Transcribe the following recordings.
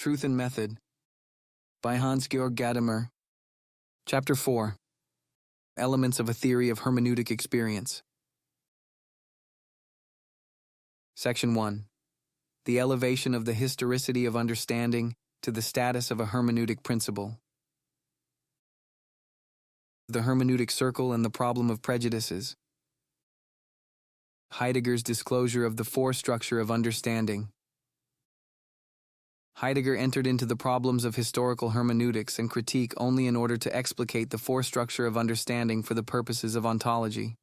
Truth and Method by Hans-Geog Gadamer. Chapter 4. Elements of a Theory of Hermeneutic Experience. Section 1. The elevation of the historicity of understanding to the status of a hermeneutic principle. The hermeneutic circle and the problem of prejudices. Heidegger's disclosure of the four-structure of understanding. Heidegger entered into the problems of historical hermeneutics and critique only in order to explicate the four-structure of understanding for the purposes of ontology.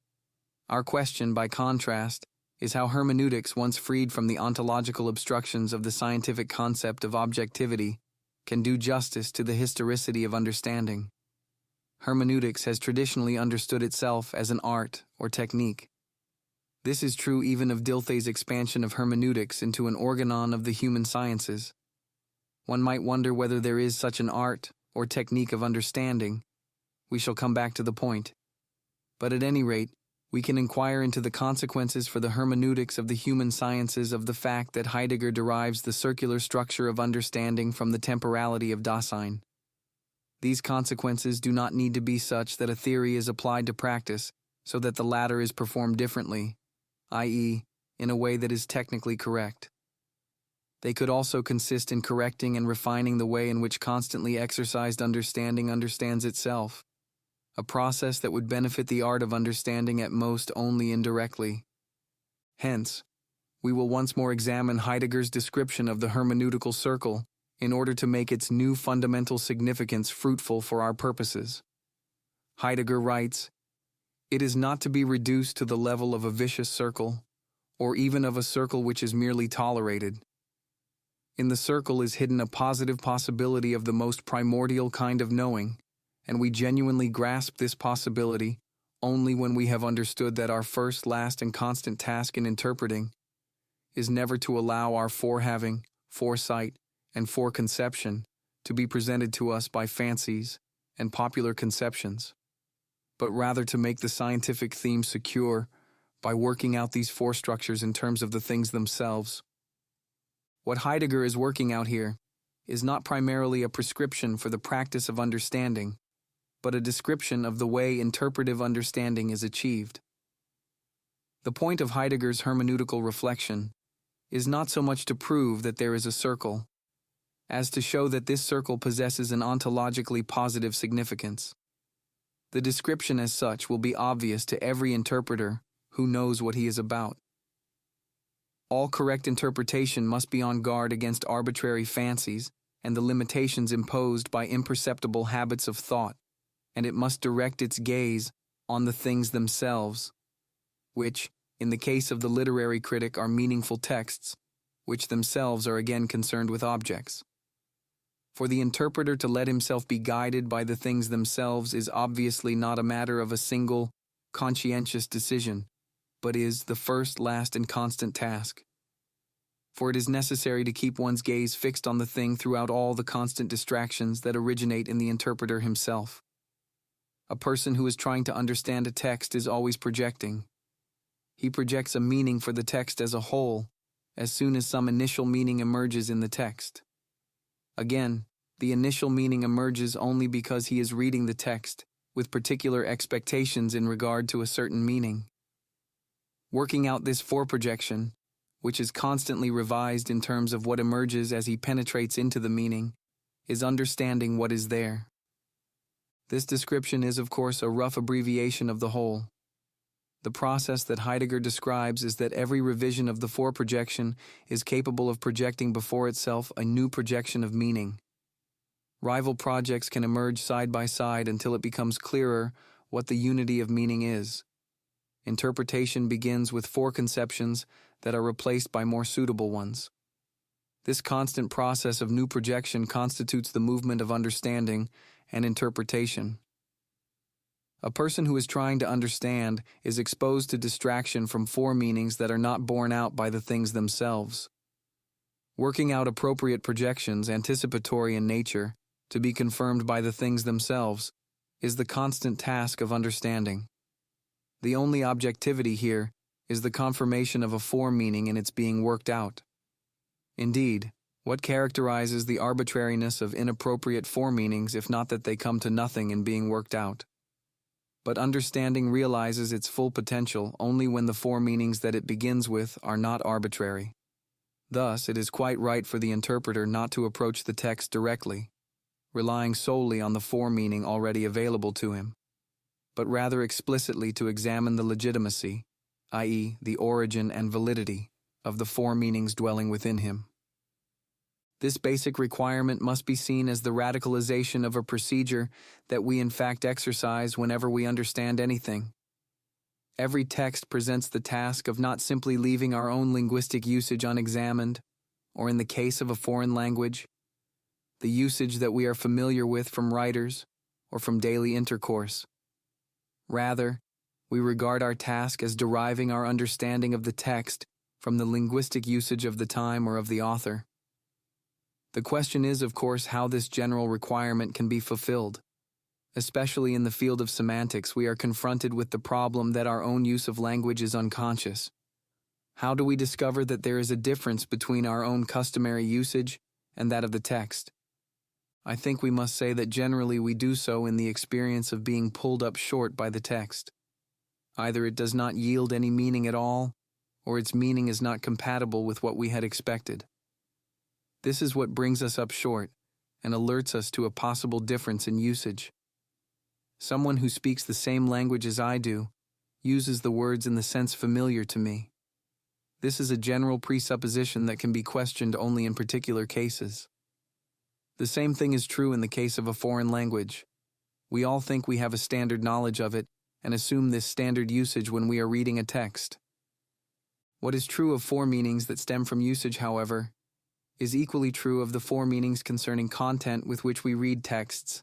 Our question, by contrast, is how hermeneutics, once freed from the ontological obstructions of the scientific concept of objectivity, can do justice to the historicity of understanding. Hermeneutics has traditionally understood itself as an art or technique. This is true even of Dilthey's expansion of hermeneutics into an organon of the human sciences. One might wonder whether there is such an art or technique of understanding. We shall come back to the point. But at any rate, we can inquire into the consequences for the hermeneutics of the human sciences of the fact that Heidegger derives the circular structure of understanding from the temporality of Dasein. These consequences do not need to be such that a theory is applied to practice so that the latter is performed differently, i.e., in a way that is technically correct. They could also consist in correcting and refining the way in which constantly exercised understanding understands itself, a process that would benefit the art of understanding at most only indirectly. Hence, we will once more examine Heidegger's description of the hermeneutical circle in order to make its new fundamental significance fruitful for our purposes. Heidegger writes, "It is not to be reduced to the level of a vicious circle, or even of a circle which is merely tolerated. In the circle is hidden a positive possibility of the most primordial kind of knowing, and we genuinely grasp this possibility only when we have understood that our first, last, and constant task in interpreting is never to allow our forehaving, foresight, and foreconception to be presented to us by fancies and popular conceptions, but rather to make the scientific theme secure by working out these four structures in terms of the things themselves." What Heidegger is working out here is not primarily a prescription for the practice of understanding, but a description of the way interpretive understanding is achieved. The point of Heidegger's hermeneutical reflection is not so much to prove that there is a circle, as to show that this circle possesses an ontologically positive significance. The description as such will be obvious to every interpreter who knows what he is about. All correct interpretation must be on guard against arbitrary fancies and the limitations imposed by imperceptible habits of thought, and it must direct its gaze on the things themselves, which, in the case of the literary critic, are meaningful texts, which themselves are again concerned with objects. For the interpreter to let himself be guided by the things themselves is obviously not a matter of a single, conscientious decision, but is the first, last, and constant task. For it is necessary to keep one's gaze fixed on the thing throughout all the constant distractions that originate in the interpreter himself. A person who is trying to understand a text is always projecting. He projects a meaning for the text as a whole, as soon as some initial meaning emerges in the text. Again, the initial meaning emerges only because he is reading the text with particular expectations in regard to a certain meaning. Working out this foreprojection, which is constantly revised in terms of what emerges as he penetrates into the meaning, is understanding what is there. This description is, of course, a rough abbreviation of the whole. The process that Heidegger describes is that every revision of the foreprojection is capable of projecting before itself a new projection of meaning. Rival projects can emerge side by side until it becomes clearer what the unity of meaning is. Interpretation begins with foreconceptions that are replaced by more suitable ones. This constant process of new projection constitutes the movement of understanding and interpretation. A person who is trying to understand is exposed to distraction from four meanings that are not borne out by the things themselves. Working out appropriate projections, anticipatory in nature, to be confirmed by the things themselves, is the constant task of understanding. The only objectivity here is the confirmation of a foremeaning in its being worked out. Indeed, What characterizes the arbitrariness of inappropriate foremeanings if not that they come to nothing in being worked out? But understanding realizes its full potential only when the foremeanings that it begins with are not arbitrary. Thus, it is quite right for the interpreter not to approach the text directly, relying solely on the foremeaning already available to him, but rather explicitly to examine the legitimacy, i.e., the origin and validity, of the foremeanings dwelling within him. This basic requirement must be seen as the radicalization of a procedure that we in fact exercise whenever we understand anything. Every text presents the task of not simply leaving our own linguistic usage unexamined, or in the case of a foreign language, the usage that we are familiar with from writers or from daily intercourse. Rather, we regard our task as deriving our understanding of the text from the linguistic usage of the time or of the author. The question is, of course, how this general requirement can be fulfilled. Especially in the field of semantics, we are confronted with the problem that our own use of language is unconscious. How do we discover that there is a difference between our own customary usage and that of the text? I think we must say that generally we do so in the experience of being pulled up short by the text. Either it does not yield any meaning at all, or its meaning is not compatible with what we had expected. This is what brings us up short and alerts us to a possible difference in usage. Someone who speaks the same language as I do uses the words in the sense familiar to me. This is a general presupposition that can be questioned only in particular cases. The same thing is true in the case of a foreign language. We all think we have a standard knowledge of it and assume this standard usage when we are reading a text. What is true of foremeanings that stem from usage, however, is equally true of the foremeanings concerning content with which we read texts,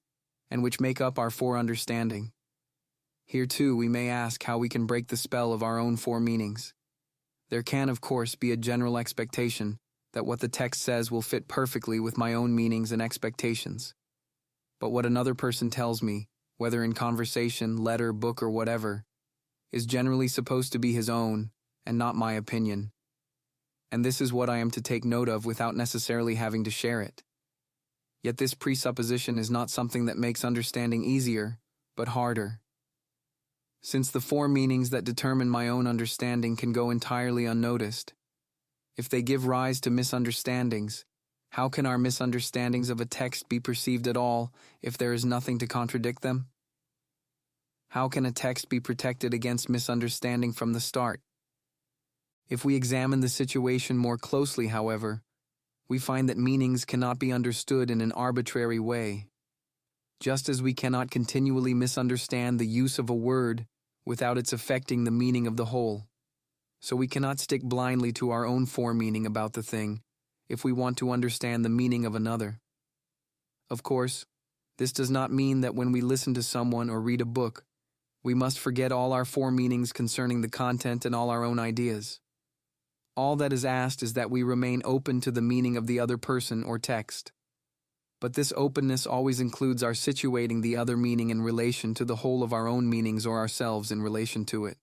and which make up our foreunderstanding. Here too we may ask how we can break the spell of our own foremeanings. There can, of course, be a general expectation that what the text says will fit perfectly with my own meanings and expectations. But what another person tells me, whether in conversation, letter, book, or whatever, is generally supposed to be his own and not my opinion. And this is what I am to take note of without necessarily having to share it. Yet this presupposition is not something that makes understanding easier, but harder. Since the foremeanings that determine my own understanding can go entirely unnoticed, if they give rise to misunderstandings, how can our misunderstandings of a text be perceived at all if there is nothing to contradict them? How can a text be protected against misunderstanding from the start? If we examine the situation more closely, however, we find that meanings cannot be understood in an arbitrary way. Just as we cannot continually misunderstand the use of a word without its affecting the meaning of the whole, so we cannot stick blindly to our own foremeaning about the thing if we want to understand the meaning of another. Of course, this does not mean that when we listen to someone or read a book, we must forget all our foremeanings concerning the content and all our own ideas. All that is asked is that we remain open to the meaning of the other person or text. But this openness always includes our situating the other meaning in relation to the whole of our own meanings or ourselves in relation to it.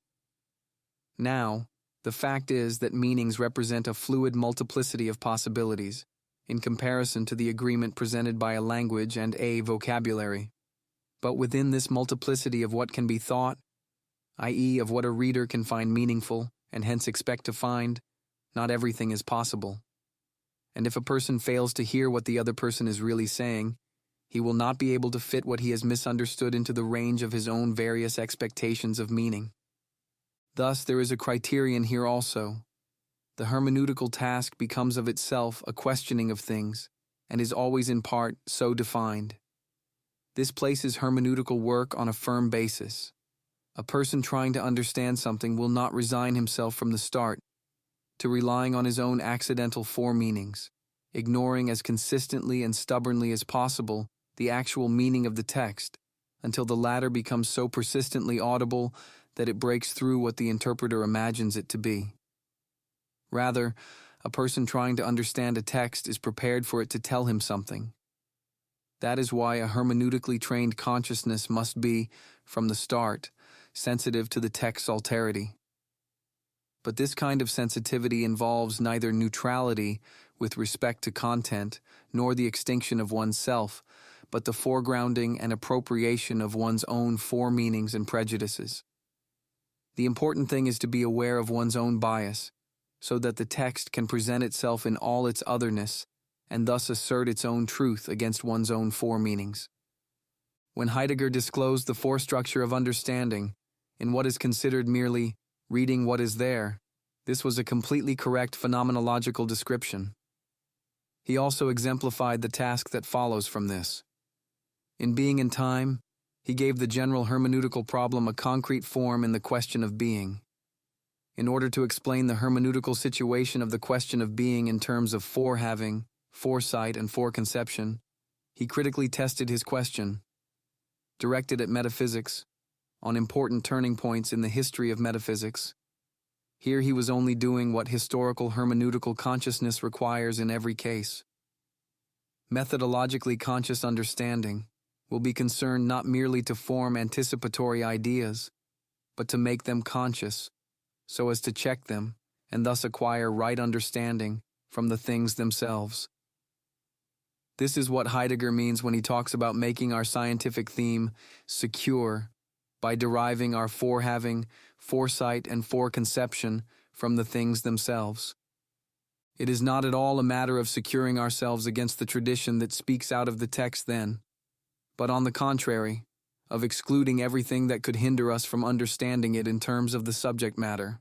Now, the fact is that meanings represent a fluid multiplicity of possibilities in comparison to the agreement presented by a language and a vocabulary. But within this multiplicity of what can be thought, i.e., of what a reader can find meaningful and hence expect to find, not everything is possible. And if a person fails to hear what the other person is really saying, he will not be able to fit what he has misunderstood into the range of his own various expectations of meaning. Thus, there is a criterion here also. The hermeneutical task becomes of itself a questioning of things, and is always in part so defined. This places hermeneutical work on a firm basis. A person trying to understand something will not resign himself from the start to relying on his own accidental foremeanings, ignoring as consistently and stubbornly as possible the actual meaning of the text, until the latter becomes so persistently audible that it breaks through what the interpreter imagines it to be. Rather, a person trying to understand a text is prepared for it to tell him something. That is why a hermeneutically trained consciousness must be, from the start, sensitive to the text's alterity. But this kind of sensitivity involves neither neutrality with respect to content, nor the extinction of oneself, but the foregrounding and appropriation of one's own foremeanings and prejudices. The important thing is to be aware of one's own bias, so that the text can present itself in all its otherness, and thus assert its own truth against one's own foremeanings. When Heidegger disclosed the forestructure of understanding, in what is considered merely reading what is there, this was a completely correct phenomenological description. He also exemplified the task that follows from this. In Being and Time, he gave the general hermeneutical problem a concrete form in the question of being. In order to explain the hermeneutical situation of the question of being in terms of forehaving, foresight, and foreconception, he critically tested his question, directed at metaphysics, on important turning points in the history of metaphysics. Here he was only doing what historical hermeneutical consciousness requires in every case. Methodologically conscious understanding will be concerned not merely to form anticipatory ideas, but to make them conscious, so as to check them and thus acquire right understanding from the things themselves. This is what Heidegger means when he talks about making our scientific theme secure by deriving our forehaving, foresight, and foreconception from the things themselves. It is not at all a matter of securing ourselves against the tradition that speaks out of the text then, but on the contrary, of excluding everything that could hinder us from understanding it in terms of the subject matter.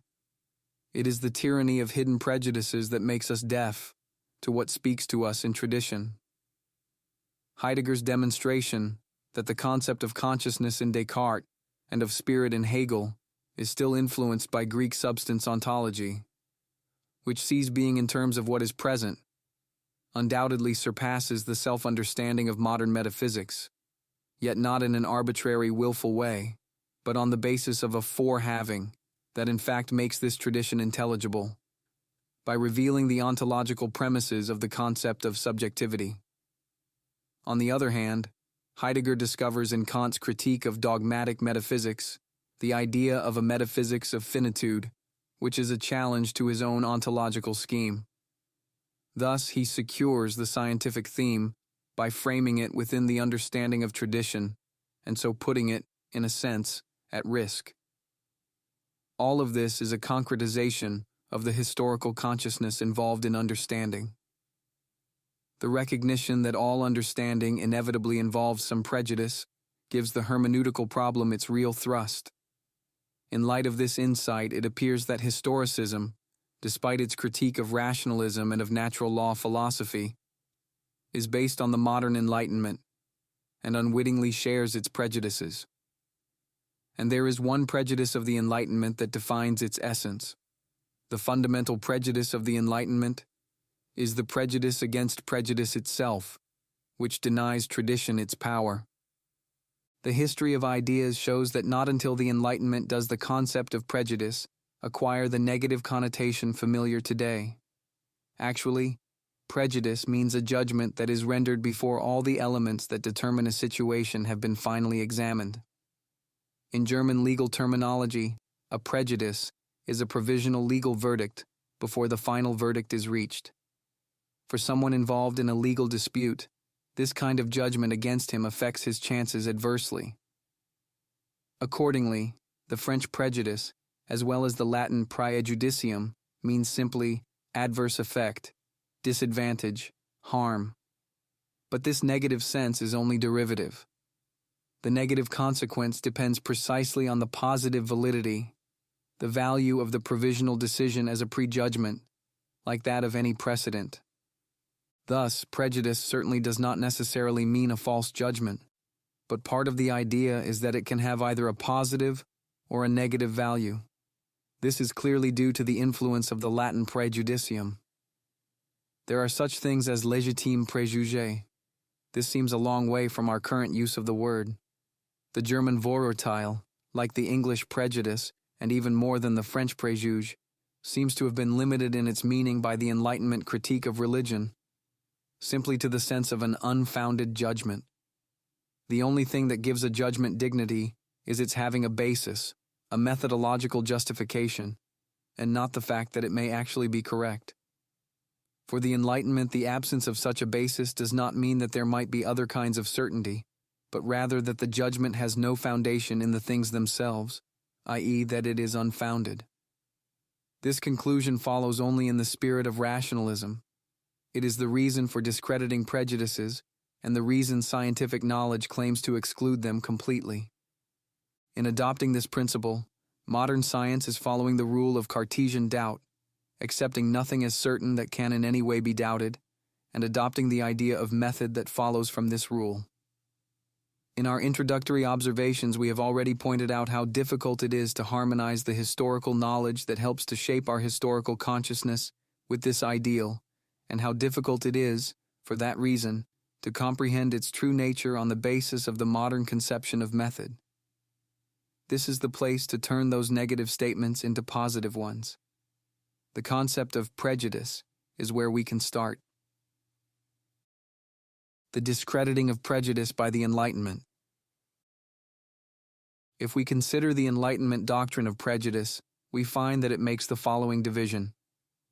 It is the tyranny of hidden prejudices that makes us deaf to what speaks to us in tradition. Heidegger's demonstration that the concept of consciousness in Descartes and of spirit in Hegel is still influenced by Greek substance ontology, which sees being in terms of what is present, undoubtedly surpasses the self-understanding of modern metaphysics, yet not in an arbitrary, willful way, but on the basis of a forehaving that in fact makes this tradition intelligible, by revealing the ontological premises of the concept of subjectivity. On the other hand, Heidegger discovers in Kant's critique of dogmatic metaphysics the idea of a metaphysics of finitude, which is a challenge to his own ontological scheme. Thus, he secures the scientific theme by framing it within the understanding of tradition, and so putting it, in a sense, at risk. All of this is a concretization of the historical consciousness involved in understanding. The recognition that all understanding inevitably involves some prejudice gives the hermeneutical problem its real thrust. In light of this insight, it appears that historicism, despite its critique of rationalism and of natural law philosophy, is based on the modern Enlightenment and unwittingly shares its prejudices. And there is one prejudice of the Enlightenment that defines its essence. The fundamental prejudice of the Enlightenment is the prejudice against prejudice itself, which denies tradition its power. The history of ideas shows that not until the Enlightenment does the concept of prejudice acquire the negative connotation familiar today. Actually, prejudice means a judgment that is rendered before all the elements that determine a situation have been finally examined. In German legal terminology, a prejudice is a provisional legal verdict before the final verdict is reached. For someone involved in a legal dispute, this kind of judgment against him affects his chances adversely. Accordingly, the French prejudice, as well as the Latin praejudicium, means simply adverse effect, disadvantage, harm. But this negative sense is only derivative. The negative consequence depends precisely on the positive validity, the value of the provisional decision as a prejudgment, like that of any precedent. Thus, prejudice certainly does not necessarily mean a false judgment, but part of the idea is that it can have either a positive or a negative value. This is clearly due to the influence of the Latin praejudicium. There are such things as légitime préjugé. This seems a long way from our current use of the word. The German Vorurteil, like the English prejudice, and even more than the French préjuge, seems to have been limited in its meaning by the Enlightenment critique of religion, simply to the sense of an unfounded judgment. The only thing that gives a judgment dignity is its having a basis, a methodological justification, and not the fact that it may actually be correct. For the Enlightenment, the absence of such a basis does not mean that there might be other kinds of certainty, but rather that the judgment has no foundation in the things themselves, i.e., that it is unfounded. This conclusion follows only in the spirit of rationalism. It is the reason for discrediting prejudices, and the reason scientific knowledge claims to exclude them completely. In adopting this principle, modern science is following the rule of Cartesian doubt, accepting nothing as certain that can in any way be doubted, and adopting the idea of method that follows from this rule. In our introductory observations, we have already pointed out how difficult it is to harmonize the historical knowledge that helps to shape our historical consciousness with this ideal, and how difficult it is, for that reason, to comprehend its true nature on the basis of the modern conception of method. This is the place to turn those negative statements into positive ones. The concept of prejudice is where we can start. The discrediting of prejudice by the Enlightenment. If we consider the Enlightenment doctrine of prejudice, we find that it makes the following division.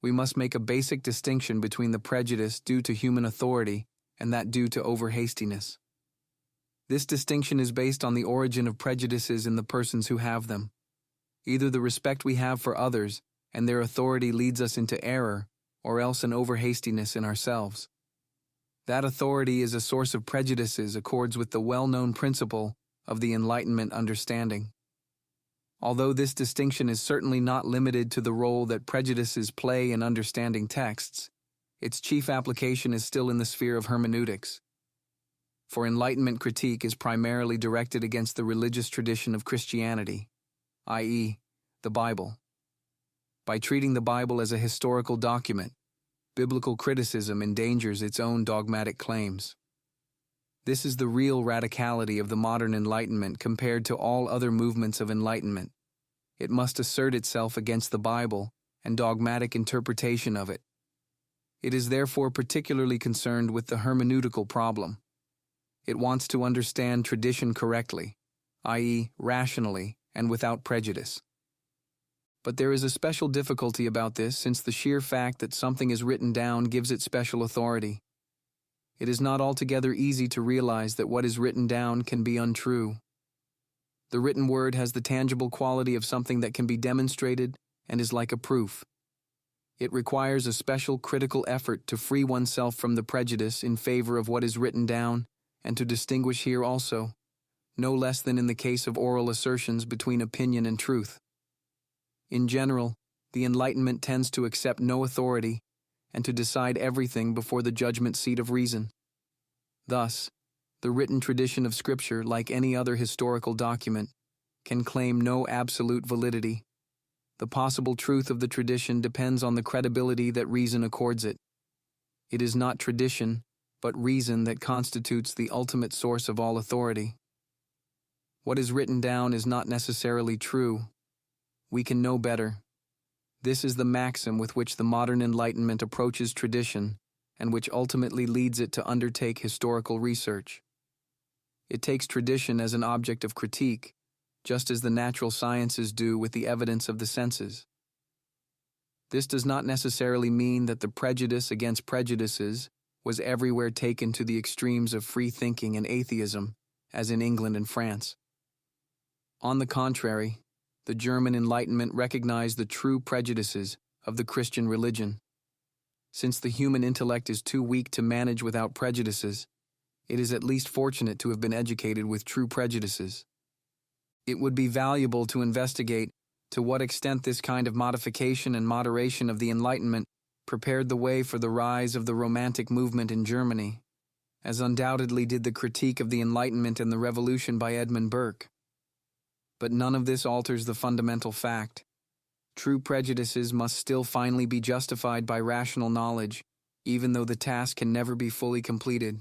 We must make a basic distinction between the prejudice due to human authority and that due to over-hastiness. This distinction is based on the origin of prejudices in the persons who have them. Either the respect we have for others and their authority leads us into error, or else an over-hastiness in ourselves. That authority is a source of prejudices accords with the well-known principle of the Enlightenment understanding. Although this distinction is certainly not limited to the role that prejudices play in understanding texts, its chief application is still in the sphere of hermeneutics. For Enlightenment critique is primarily directed against the religious tradition of Christianity, i.e., the Bible. By treating the Bible as a historical document, biblical criticism endangers its own dogmatic claims. This is the real radicality of the modern Enlightenment compared to all other movements of enlightenment. It must assert itself against the Bible and dogmatic interpretation of it. It is therefore particularly concerned with the hermeneutical problem. It wants to understand tradition correctly, i.e., rationally and without prejudice. But there is a special difficulty about this since the sheer fact that something is written down gives it special authority. It is not altogether easy to realize that what is written down can be untrue. The written word has the tangible quality of something that can be demonstrated and is like a proof. It requires a special critical effort to free oneself from the prejudice in favor of what is written down and to distinguish here also, no less than in the case of oral assertions, between opinion and truth. In general, the Enlightenment tends to accept no authority and to decide everything before the judgment seat of reason. Thus, the written tradition of Scripture, like any other historical document, can claim no absolute validity. The possible truth of the tradition depends on the credibility that reason accords it. It is not tradition, but reason that constitutes the ultimate source of all authority. What is written down is not necessarily true. We can know better. This is the maxim with which the modern Enlightenment approaches tradition and which ultimately leads it to undertake historical research. It takes tradition as an object of critique, just as the natural sciences do with the evidence of the senses. This does not necessarily mean that the prejudice against prejudices was everywhere taken to the extremes of free thinking and atheism, as in England and France. On the contrary, the German Enlightenment recognized the true prejudices of the Christian religion. Since the human intellect is too weak to manage without prejudices, it is at least fortunate to have been educated with true prejudices. It would be valuable to investigate to what extent this kind of modification and moderation of the Enlightenment prepared the way for the rise of the Romantic movement in Germany, as undoubtedly did the critique of the Enlightenment and the Revolution by Edmund Burke. But none of this alters the fundamental fact. True prejudices must still finally be justified by rational knowledge, even though the task can never be fully completed.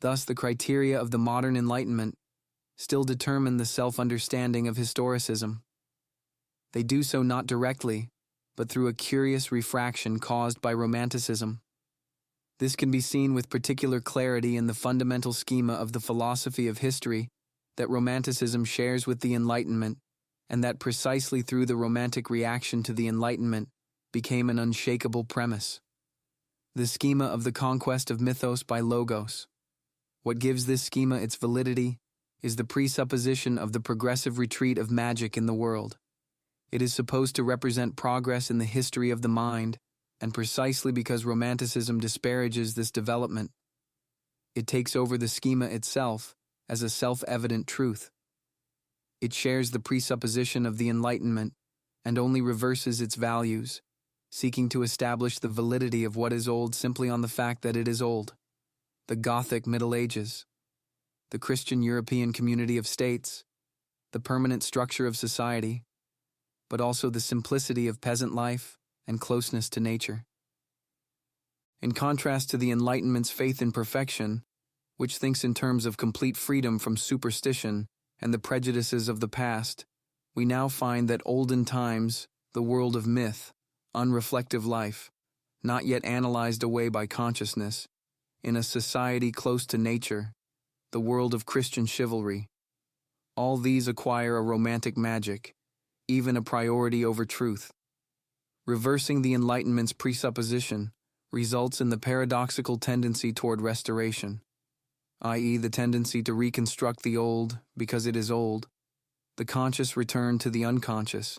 Thus, the criteria of the modern Enlightenment still determine the self-understanding of historicism. They do so not directly, but through a curious refraction caused by Romanticism. This can be seen with particular clarity in the fundamental schema of the philosophy of history that Romanticism shares with the Enlightenment, and that precisely through the Romantic reaction to the Enlightenment became an unshakable premise. The schema of the conquest of mythos by logos. What gives this schema its validity is the presupposition of the progressive retreat of magic in the world. It is supposed to represent progress in the history of the mind, and precisely because Romanticism disparages this development, it takes over the schema itself as a self-evident truth. It shares the presupposition of the Enlightenment and only reverses its values, seeking to establish the validity of what is old simply on the fact that it is old. The Gothic Middle Ages, the Christian European community of states, the permanent structure of society, but also the simplicity of peasant life and closeness to nature. In contrast to the Enlightenment's faith in perfection, which thinks in terms of complete freedom from superstition and the prejudices of the past, we now find that olden times, the world of myth, unreflective life, not yet analyzed away by consciousness, in a society close to nature, the world of Christian chivalry, all these acquire a romantic magic, even a priority over truth. Reversing the Enlightenment's presupposition results in the paradoxical tendency toward restoration, i.e., the tendency to reconstruct the old because it is old, the conscious return to the unconscious,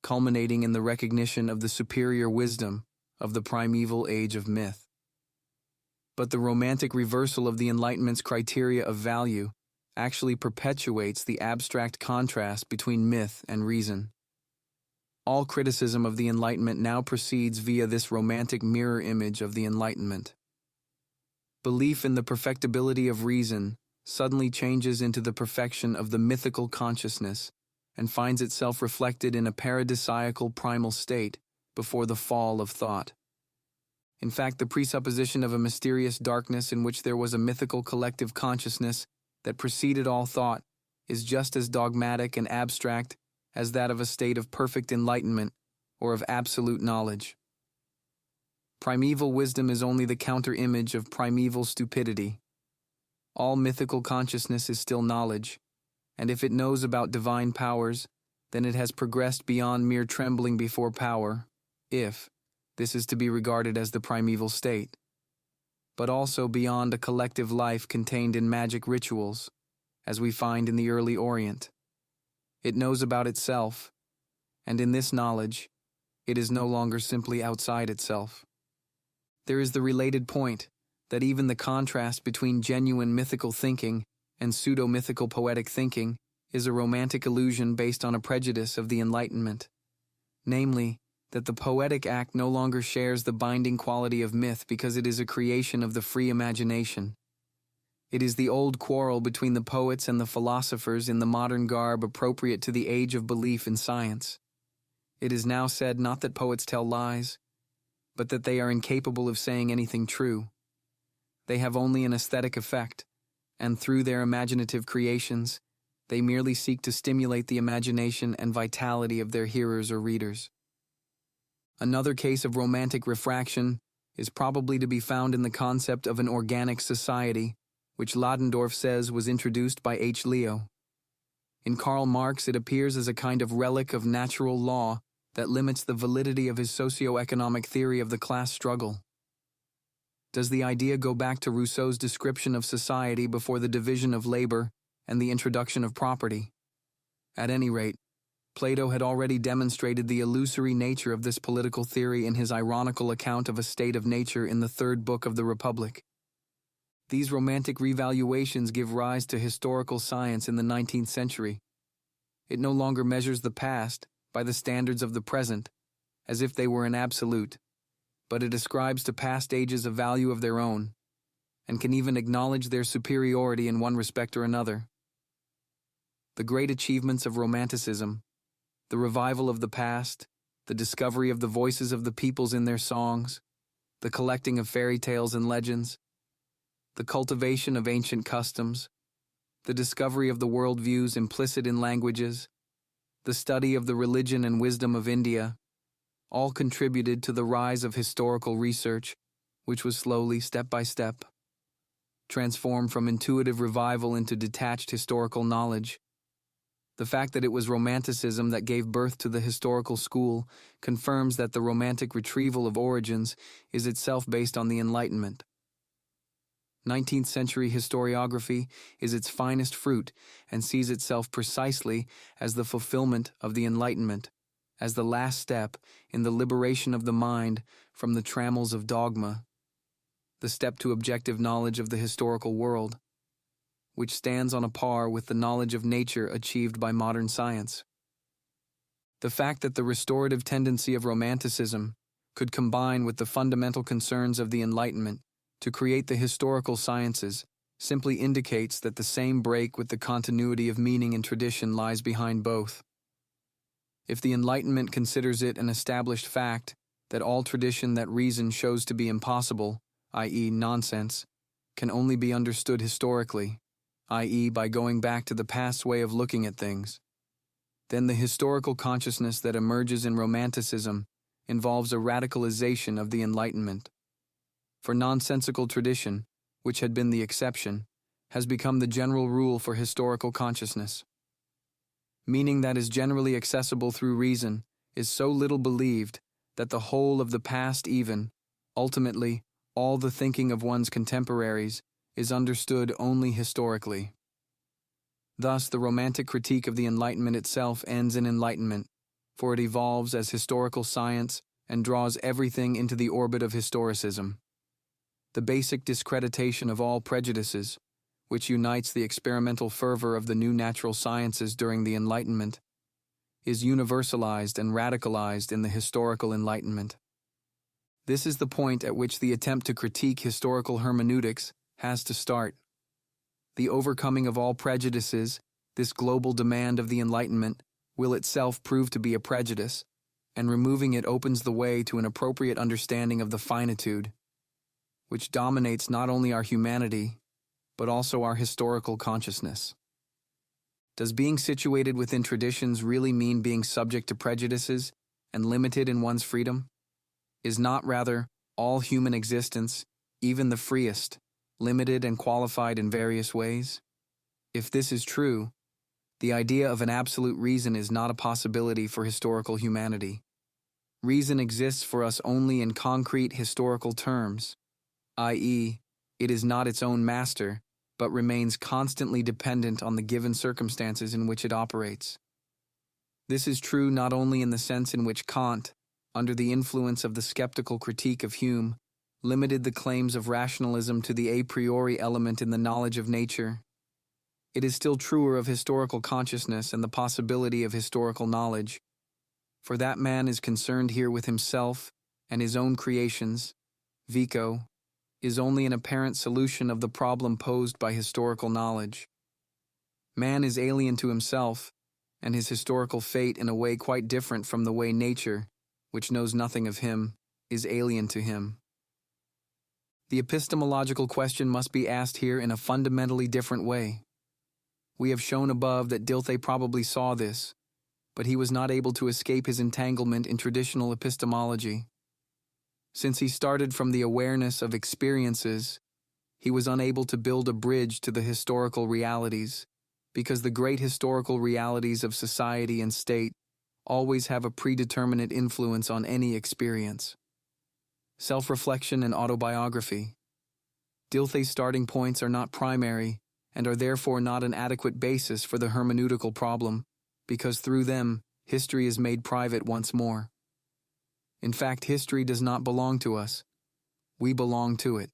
culminating in the recognition of the superior wisdom of the primeval age of myth. But the Romantic reversal of the Enlightenment's criteria of value actually perpetuates the abstract contrast between myth and reason. All criticism of the Enlightenment now proceeds via this Romantic mirror image of the Enlightenment. Belief in the perfectibility of reason suddenly changes into the perfection of the mythical consciousness and finds itself reflected in a paradisiacal primal state before the fall of thought. In fact, the presupposition of a mysterious darkness in which there was a mythical collective consciousness that preceded all thought is just as dogmatic and abstract as that of a state of perfect enlightenment or of absolute knowledge. Primeval wisdom is only the counter-image of primeval stupidity. All mythical consciousness is still knowledge, and if it knows about divine powers, then it has progressed beyond mere trembling before power, if this is to be regarded as the primeval state, but also beyond a collective life contained in magic rituals, as we find in the early Orient. It knows about itself, and in this knowledge, it is no longer simply outside itself. There is the related point that even the contrast between genuine mythical thinking and pseudo-mythical poetic thinking is a Romantic illusion based on a prejudice of the Enlightenment, namely, that the poetic act no longer shares the binding quality of myth because it is a creation of the free imagination. It is the old quarrel between the poets and the philosophers in the modern garb appropriate to the age of belief in science. It is now said not that poets tell lies, but that they are incapable of saying anything true. They have only an aesthetic effect, and through their imaginative creations, they merely seek to stimulate the imagination and vitality of their hearers or readers. Another case of Romantic refraction is probably to be found in the concept of an organic society, which Ladendorff says was introduced by H. Leo. In Karl Marx, it appears as a kind of relic of natural law that limits the validity of his socio-economic theory of the class struggle. Does the idea go back to Rousseau's description of society before the division of labor and the introduction of property? At any rate, Plato had already demonstrated the illusory nature of this political theory in his ironical account of a state of nature in the third book of the Republic. These Romantic revaluations give rise to historical science in the 19th century. It no longer measures the past by the standards of the present, as if they were an absolute, but it ascribes to past ages a value of their own, and can even acknowledge their superiority in one respect or another. The great achievements of Romanticism, the revival of the past, the discovery of the voices of the peoples in their songs, the collecting of fairy tales and legends, the cultivation of ancient customs, the discovery of the worldviews implicit in languages, the study of the religion and wisdom of India, all contributed to the rise of historical research, which was slowly, step by step, transformed from intuitive revival into detached historical knowledge. The fact that it was Romanticism that gave birth to the historical school confirms that the Romantic retrieval of origins is itself based on the Enlightenment. 19th century historiography is its finest fruit and sees itself precisely as the fulfillment of the Enlightenment, as the last step in the liberation of the mind from the trammels of dogma, the step to objective knowledge of the historical world, which stands on a par with the knowledge of nature achieved by modern science. The fact that the restorative tendency of Romanticism could combine with the fundamental concerns of the Enlightenment to create the historical sciences simply indicates that the same break with the continuity of meaning and tradition lies behind both. If the Enlightenment considers it an established fact that all tradition that reason shows to be impossible, i.e., nonsense, can only be understood historically, i.e., by going back to the past way of looking at things, then the historical consciousness that emerges in Romanticism involves a radicalization of the Enlightenment. For nonsensical tradition, which had been the exception, has become the general rule for historical consciousness. Meaning that is generally accessible through reason is so little believed that the whole of the past, even, ultimately, all the thinking of one's contemporaries, is understood only historically. Thus, the Romantic critique of the Enlightenment itself ends in enlightenment, for it evolves as historical science and draws everything into the orbit of historicism. The basic discreditation of all prejudices, which unites the experimental fervor of the new natural sciences during the Enlightenment, is universalized and radicalized in the historical Enlightenment. This is the point at which the attempt to critique historical hermeneutics has to start. The overcoming of all prejudices, this global demand of the Enlightenment, will itself prove to be a prejudice, and removing it opens the way to an appropriate understanding of the finitude, which dominates not only our humanity, but also our historical consciousness. Does being situated within traditions really mean being subject to prejudices and limited in one's freedom? Is not rather all human existence, even the freest, limited and qualified in various ways? If this is true, the idea of an absolute reason is not a possibility for historical humanity. Reason exists for us only in concrete historical terms, i.e., it is not its own master, but remains constantly dependent on the given circumstances in which it operates. This is true not only in the sense in which Kant, under the influence of the skeptical critique of Hume, limited the claims of rationalism to the a priori element in the knowledge of nature. It is still truer of historical consciousness and the possibility of historical knowledge, for that man is concerned here with himself and his own creations. Vico is only an apparent solution of the problem posed by historical knowledge. Man is alien to himself and his historical fate in a way quite different from the way nature, which knows nothing of him, is alien to him. The epistemological question must be asked here in a fundamentally different way. We have shown above that Dilthey probably saw this, but he was not able to escape his entanglement in traditional epistemology. Since he started from the awareness of experiences, he was unable to build a bridge to the historical realities, because the great historical realities of society and state always have a predeterminate influence on any experience. Self-reflection and autobiography. Dilthey's starting points are not primary and are therefore not an adequate basis for the hermeneutical problem, because through them, history is made private once more. In fact, history does not belong to us. We belong to it.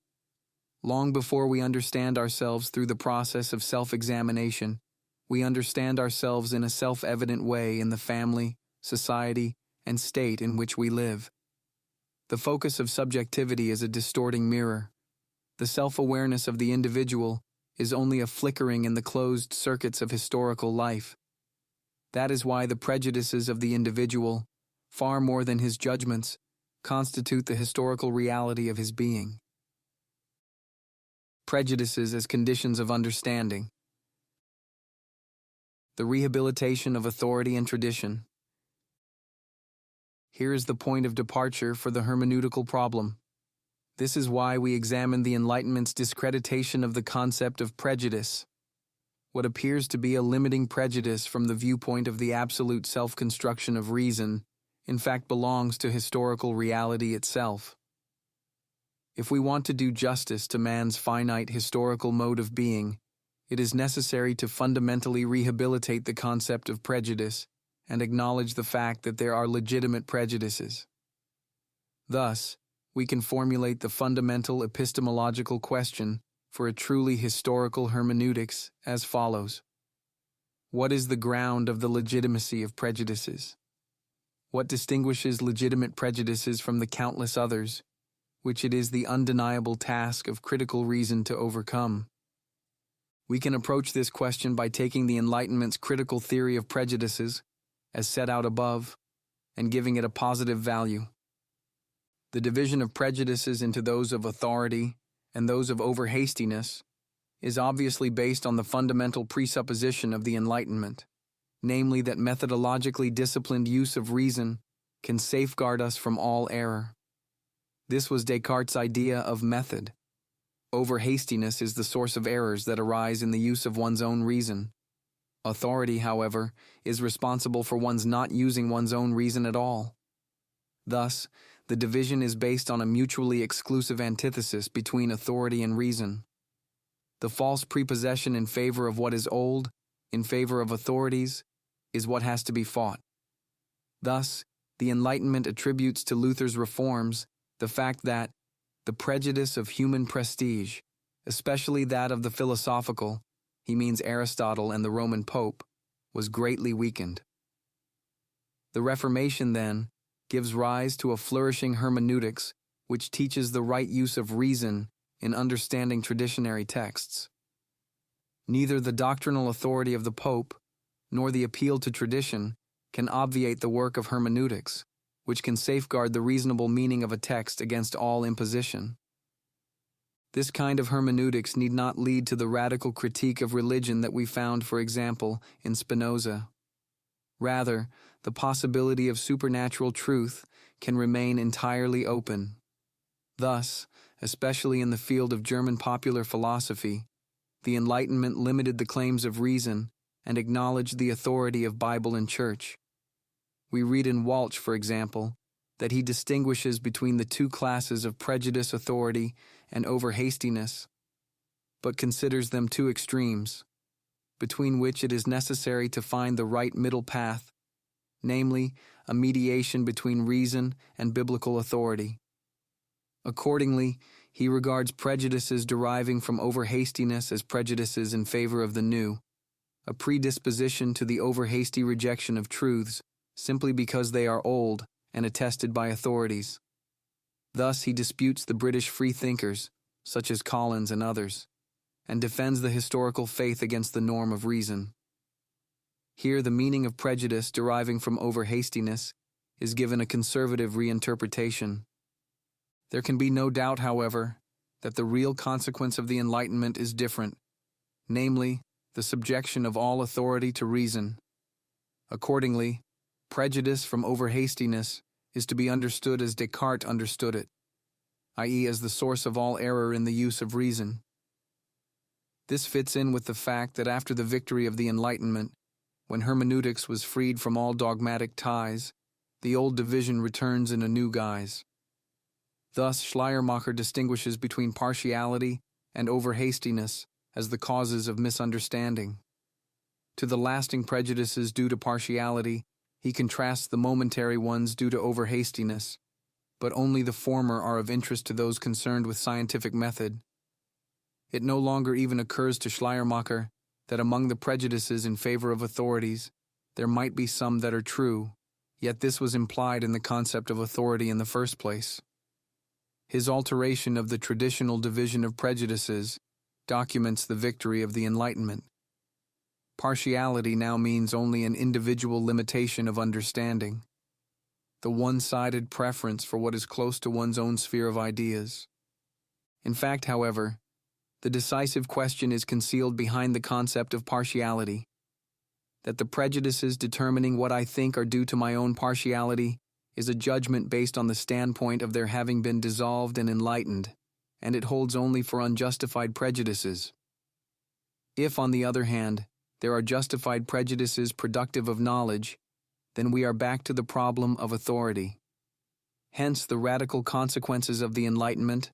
Long before we understand ourselves through the process of self-examination, we understand ourselves in a self-evident way in the family, society, and state in which we live. The focus of subjectivity is a distorting mirror. The self-awareness of the individual is only a flickering in the closed circuits of historical life. That is why the prejudices of the individual, far more than his judgments, constitute the historical reality of his being. Prejudices as conditions of understanding. The rehabilitation of authority and tradition. Here is the point of departure for the hermeneutical problem. This is why we examine the Enlightenment's discreditation of the concept of prejudice. What appears to be a limiting prejudice from the viewpoint of the absolute self-construction of reason, in fact belongs to historical reality itself. If we want to do justice to man's finite historical mode of being, it is necessary to fundamentally rehabilitate the concept of prejudice and acknowledge the fact that there are legitimate prejudices. Thus, we can formulate the fundamental epistemological question for a truly historical hermeneutics as follows. What is the ground of the legitimacy of prejudices? What distinguishes legitimate prejudices from the countless others, which it is the undeniable task of critical reason to overcome? We can approach this question by taking the Enlightenment's critical theory of prejudices, as set out above, and giving it a positive value. The division of prejudices into those of authority and those of overhastiness is obviously based on the fundamental presupposition of the Enlightenment, namely that methodologically disciplined use of reason can safeguard us from all error. This was Descartes' idea of method. Overhastiness is the source of errors that arise in the use of one's own reason. Authority, however, is responsible for one's not using one's own reason at all. Thus, the division is based on a mutually exclusive antithesis between authority and reason. The false prepossession in favor of what is old, in favor of authorities, is what has to be fought. Thus, the Enlightenment attributes to Luther's reforms the fact that the prejudice of human prestige, especially that of the philosophical, he means Aristotle and the Roman Pope, was greatly weakened. The Reformation, then, gives rise to a flourishing hermeneutics which teaches the right use of reason in understanding traditionary texts. Neither the doctrinal authority of the Pope nor the appeal to tradition can obviate the work of hermeneutics, which can safeguard the reasonable meaning of a text against all imposition. This kind of hermeneutics need not lead to the radical critique of religion that we found, for example, in Spinoza. Rather, the possibility of supernatural truth can remain entirely open. Thus, especially in the field of German popular philosophy, the Enlightenment limited the claims of reason and acknowledged the authority of Bible and Church. We read in Walsh, for example, that he distinguishes between the two classes of prejudice authority and overhastiness, but considers them two extremes, between which it is necessary to find the right middle path, namely, a mediation between reason and biblical authority. Accordingly, he regards prejudices deriving from overhastiness as prejudices in favor of the new, a predisposition to the overhasty rejection of truths, simply because they are old and attested by authorities. Thus he disputes the British freethinkers, such as Collins and others, and defends the historical faith against the norm of reason. Here the meaning of prejudice deriving from overhastiness is given a conservative reinterpretation. There can be no doubt, however, that the real consequence of the Enlightenment is different, namely, the subjection of all authority to reason. Accordingly, prejudice from overhastiness is to be understood as Descartes understood it, i.e., as the source of all error in the use of reason. This fits in with the fact that after the victory of the Enlightenment, when hermeneutics was freed from all dogmatic ties, the old division returns in a new guise. Thus, Schleiermacher distinguishes between partiality and overhastiness as the causes of misunderstanding. To the lasting prejudices due to partiality, he contrasts the momentary ones due to overhastiness, but only the former are of interest to those concerned with scientific method. It no longer even occurs to Schleiermacher that among the prejudices in favor of authorities, there might be some that are true, yet this was implied in the concept of authority in the first place. His alteration of the traditional division of prejudices documents the victory of the Enlightenment. Partiality now means only an individual limitation of understanding, the one-sided preference for what is close to one's own sphere of ideas. In fact, however, the decisive question is concealed behind the concept of partiality, that the prejudices determining what I think are due to my own partiality is a judgment based on the standpoint of their having been dissolved and enlightened, and it holds only for unjustified prejudices. If, on the other hand, there are justified prejudices productive of knowledge, then we are back to the problem of authority. Hence, the radical consequences of the Enlightenment,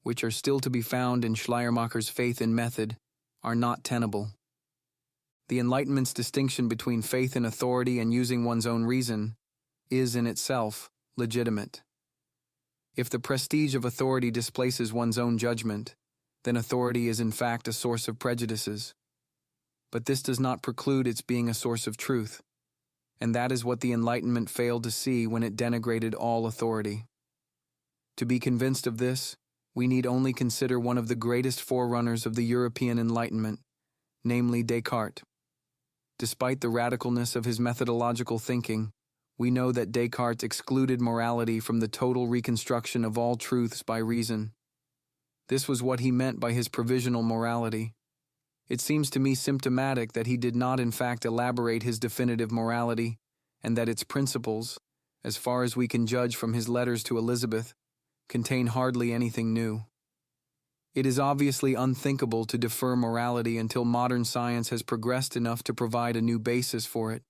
which are still to be found in Schleiermacher's faith in method, are not tenable. The Enlightenment's distinction between faith in authority and using one's own reason is, in itself, legitimate. If the prestige of authority displaces one's own judgment, then authority is in fact a source of prejudices. But this does not preclude its being a source of truth, and that is what the Enlightenment failed to see when it denigrated all authority. To be convinced of this, we need only consider one of the greatest forerunners of the European Enlightenment, namely Descartes. Despite the radicalness of his methodological thinking, we know that Descartes excluded morality from the total reconstruction of all truths by reason. This was what he meant by his provisional morality. It seems to me symptomatic that he did not in fact elaborate his definitive morality, and that its principles, as far as we can judge from his letters to Elizabeth, contain hardly anything new. It is obviously unthinkable to defer morality until modern science has progressed enough to provide a new basis for it.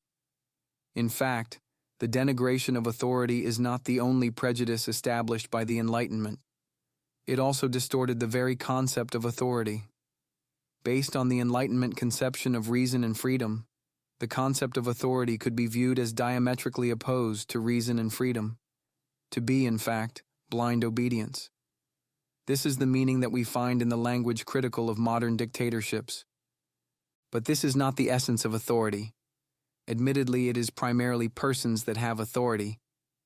In fact, the denigration of authority is not the only prejudice established by the Enlightenment. It also distorted the very concept of authority. Based on the Enlightenment conception of reason and freedom, the concept of authority could be viewed as diametrically opposed to reason and freedom, to be, in fact, blind obedience. This is the meaning that we find in the language critical of modern dictatorships. But this is not the essence of authority. Admittedly, it is primarily persons that have authority,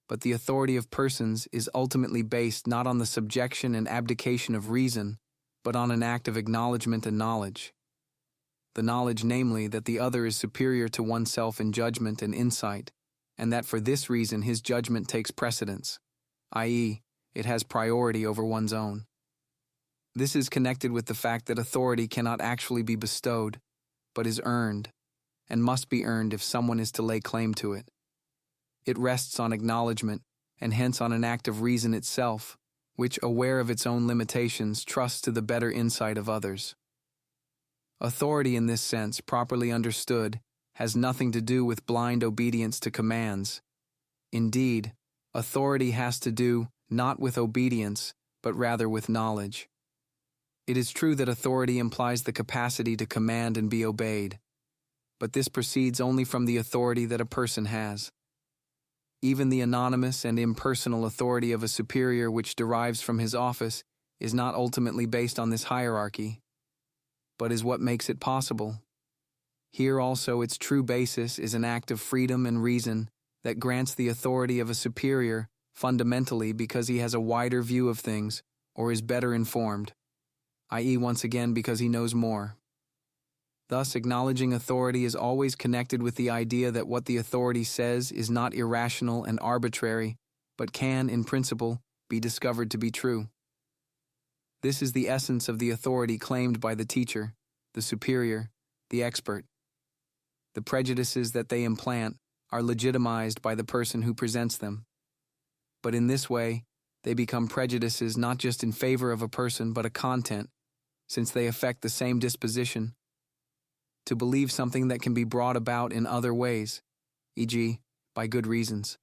but the authority of persons is ultimately based not on the subjection and abdication of reason, but on an act of acknowledgement and knowledge. The knowledge, namely, that the other is superior to oneself in judgment and insight, and that for this reason his judgment takes precedence, i.e., it has priority over one's own. This is connected with the fact that authority cannot actually be bestowed, but is earned, and must be earned if someone is to lay claim to it. It rests on acknowledgement, and hence on an act of reason itself, which, aware of its own limitations, trusts to the better insight of others. Authority in this sense, properly understood, has nothing to do with blind obedience to commands. Indeed, authority has to do not with obedience, but rather with knowledge. It is true that authority implies the capacity to command and be obeyed, but this proceeds only from the authority that a person has. Even the anonymous and impersonal authority of a superior which derives from his office is not ultimately based on this hierarchy, but is what makes it possible. Here also its true basis is an act of freedom and reason that grants the authority of a superior fundamentally because he has a wider view of things or is better informed, i.e., once again because he knows more. Thus, acknowledging authority is always connected with the idea that what the authority says is not irrational and arbitrary, but can, in principle, be discovered to be true. This is the essence of the authority claimed by the teacher, the superior, the expert. The prejudices that they implant are legitimized by the person who presents them. But in this way, they become prejudices not just in favor of a person but a content, since they affect the same disposition to believe something that can be brought about in other ways, e.g., by good reasons.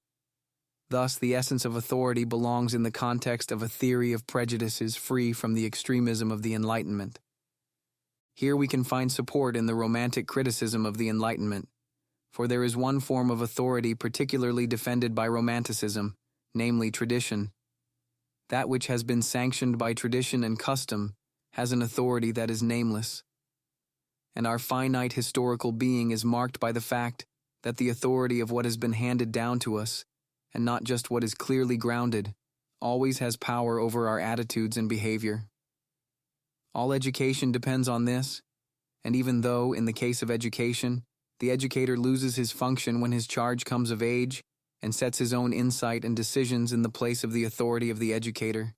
Thus, the essence of authority belongs in the context of a theory of prejudices free from the extremism of the Enlightenment. Here we can find support in the Romantic criticism of the Enlightenment, for there is one form of authority particularly defended by Romanticism, namely tradition. That which has been sanctioned by tradition and custom has an authority that is nameless. And our finite historical being is marked by the fact that the authority of what has been handed down to us, and not just what is clearly grounded, always has power over our attitudes and behavior. All education depends on this, and even though, in the case of education, the educator loses his function when his charge comes of age and sets his own insight and decisions in the place of the authority of the educator,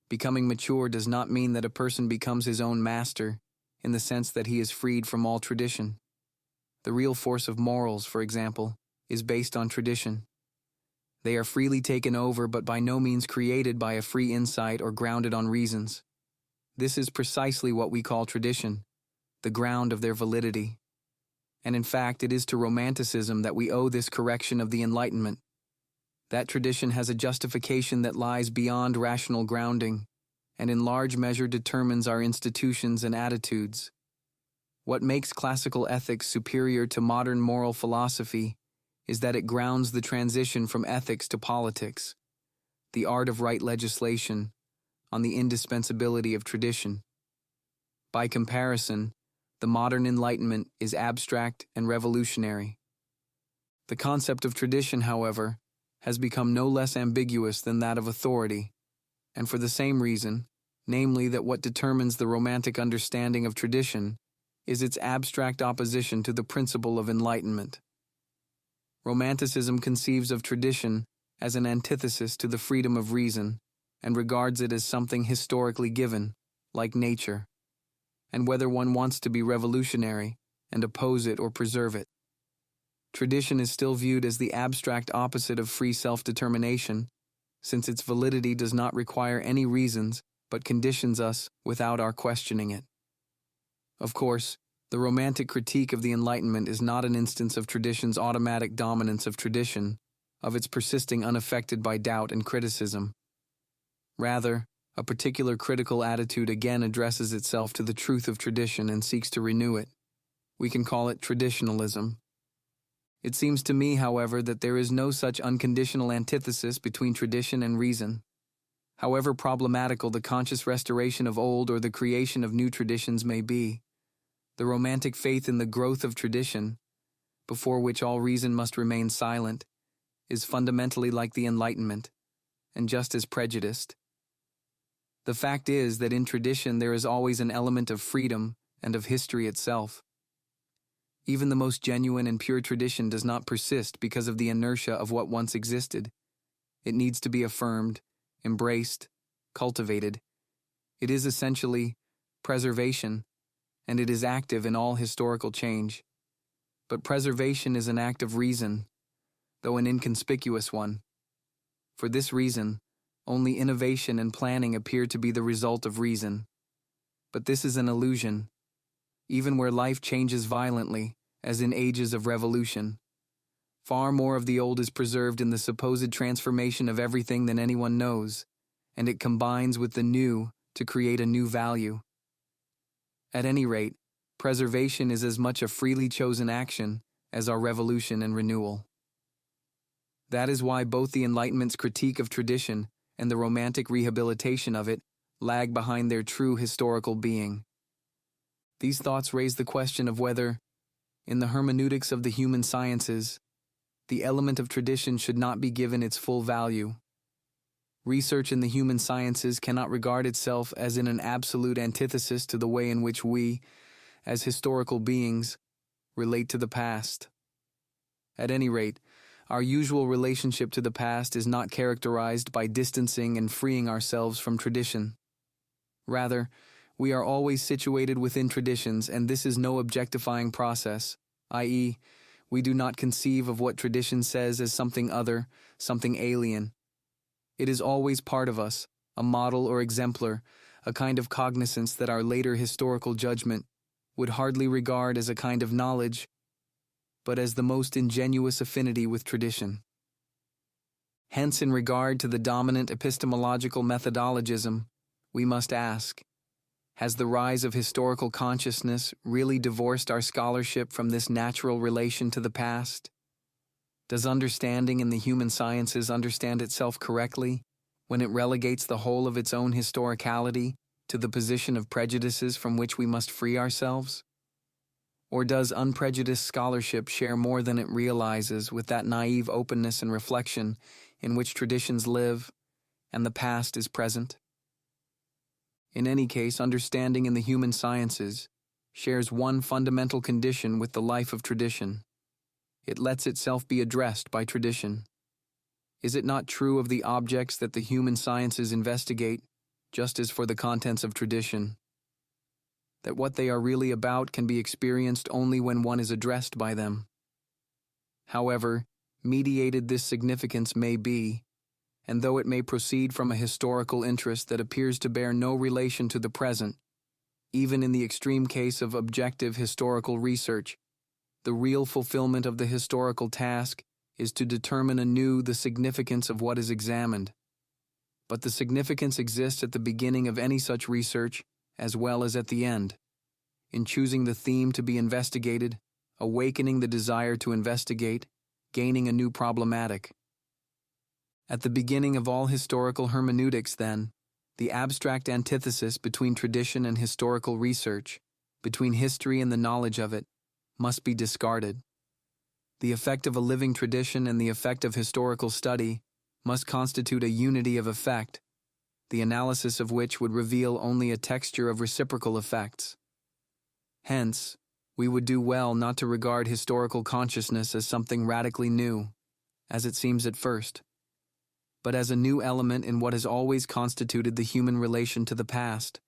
becoming mature does not mean that a person becomes his own master, in the sense that he is freed from all tradition. The real force of morals, for example, is based on tradition. They are freely taken over but by no means created by a free insight or grounded on reasons. This is precisely what we call tradition, the ground of their validity. And in fact, it is to Romanticism that we owe this correction of the Enlightenment. That tradition has a justification that lies beyond rational grounding, and in large measure determines our institutions and attitudes. What makes classical ethics superior to modern moral philosophy is that it grounds the transition from ethics to politics, the art of right legislation, on the indispensability of tradition. By comparison, the modern Enlightenment is abstract and revolutionary. The concept of tradition, however, has become no less ambiguous than that of authority, and for the same reason, namely that what determines the Romantic understanding of tradition is its abstract opposition to the principle of enlightenment. Romanticism conceives of tradition as an antithesis to the freedom of reason and regards it as something historically given, like nature, and whether one wants to be revolutionary and oppose it or preserve it. Tradition is still viewed as the abstract opposite of free self-determination, since its validity does not require any reasons but conditions us without our questioning it. Of course, the Romantic critique of the Enlightenment is not an instance of tradition's automatic dominance of tradition, of its persisting unaffected by doubt and criticism. Rather, a particular critical attitude again addresses itself to the truth of tradition and seeks to renew it. We can call it traditionalism. It seems to me, however, that there is no such unconditional antithesis between tradition and reason. However problematical the conscious restoration of old or the creation of new traditions may be, the Romantic faith in the growth of tradition, before which all reason must remain silent, is fundamentally like the Enlightenment, and just as prejudiced. The fact is that in tradition there is always an element of freedom and of history itself. Even the most genuine and pure tradition does not persist because of the inertia of what once existed. It needs to be affirmed, embraced, cultivated. It is essentially preservation, and it is active in all historical change. But preservation is an act of reason, though an inconspicuous one. For this reason, only innovation and planning appear to be the result of reason. But this is an illusion. Even where life changes violently, as in ages of revolution, far more of the old is preserved in the supposed transformation of everything than anyone knows, and it combines with the new to create a new value. At any rate, preservation is as much a freely chosen action as our revolution and renewal. That is why both the Enlightenment's critique of tradition and the Romantic rehabilitation of it lag behind their true historical being. These thoughts raise the question of whether, in the hermeneutics of the human sciences, the element of tradition should not be given its full value. Research in the human sciences cannot regard itself as in an absolute antithesis to the way in which we, as historical beings, relate to the past. At any rate, our usual relationship to the past is not characterized by distancing and freeing ourselves from tradition. Rather, we are always situated within traditions, and this is no objectifying process, i.e., we do not conceive of what tradition says as something other, something alien. It is always part of us, a model or exemplar, a kind of cognizance that our later historical judgment would hardly regard as a kind of knowledge, but as the most ingenuous affinity with tradition. Hence, in regard to the dominant epistemological methodologism, we must ask, has the rise of historical consciousness really divorced our scholarship from this natural relation to the past? Does understanding in the human sciences understand itself correctly when it relegates the whole of its own historicality to the position of prejudices from which we must free ourselves? Or does unprejudiced scholarship share more than it realizes with that naive openness and reflection in which traditions live and the past is present? In any case, understanding in the human sciences shares one fundamental condition with the life of tradition. It lets itself be addressed by tradition. Is it not true of the objects that the human sciences investigate, just as for the contents of tradition, that what they are really about can be experienced only when one is addressed by them? However mediated this significance may be, and though it may proceed from a historical interest that appears to bear no relation to the present, Even in the extreme case of objective historical research, the real fulfillment of the historical task is to determine anew the significance of what is examined. But the significance exists at the beginning of any such research as well as at the end. In choosing the theme to be investigated, awakening the desire to investigate, gaining a new problematic. At the beginning of all historical hermeneutics, then, the abstract antithesis between tradition and historical research, between history and the knowledge of it, must be discarded. The effect of a living tradition and the effect of historical study must constitute a unity of effect, the analysis of which would reveal only a texture of reciprocal effects. Hence, we would do well not to regard historical consciousness as something radically new, as it seems at first, but as a new element in what has always constituted the human relation to the past.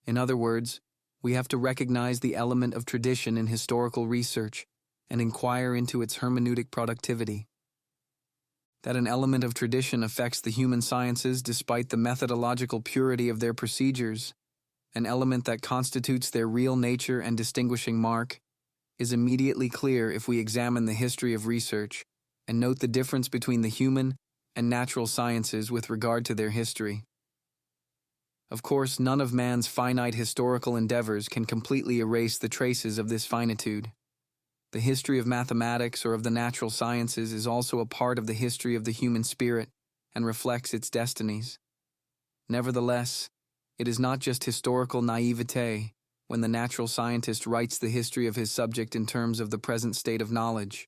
In other words, we have to recognize the element of tradition in historical research and inquire into its hermeneutic productivity. That an element of tradition affects the human sciences despite the methodological purity of their procedures, an element that constitutes their real nature and distinguishing mark, is immediately clear if we examine the history of research and note the difference between the human and natural sciences with regard to their history. Of course, none of man's finite historical endeavors can completely erase the traces of this finitude. The history of mathematics or of the natural sciences is also a part of the history of the human spirit and reflects its destinies. Nevertheless, it is not just historical naivete when the natural scientist writes the history of his subject in terms of the present state of knowledge.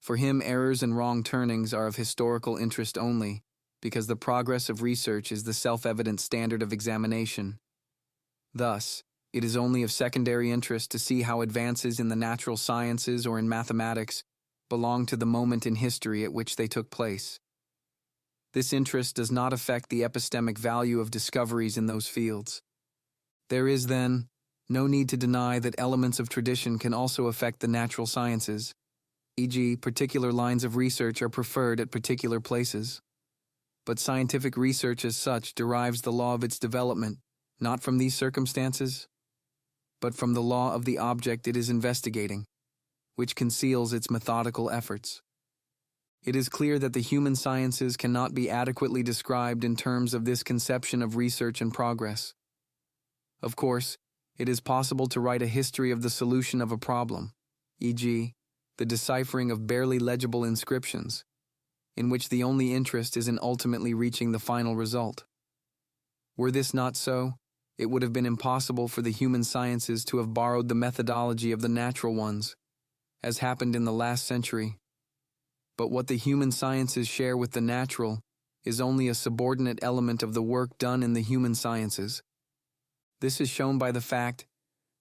For him, errors and wrong turnings are of historical interest only, because the progress of research is the self-evident standard of examination. Thus, it is only of secondary interest to see how advances in the natural sciences or in mathematics belong to the moment in history at which they took place. This interest does not affect the epistemic value of discoveries in those fields. There is, then, no need to deny that elements of tradition can also affect the natural sciences, e.g., particular lines of research are preferred at particular places. But scientific research as such derives the law of its development, not from these circumstances, but from the law of the object it is investigating, which conceals its methodical efforts. It is clear that the human sciences cannot be adequately described in terms of this conception of research and progress. Of course, it is possible to write a history of the solution of a problem, e.g., the deciphering of barely legible inscriptions, in which the only interest is in ultimately reaching the final result. Were this not so, it would have been impossible for the human sciences to have borrowed the methodology of the natural ones, as happened in the last century. But what the human sciences share with the natural is only a subordinate element of the work done in the human sciences. This is shown by the fact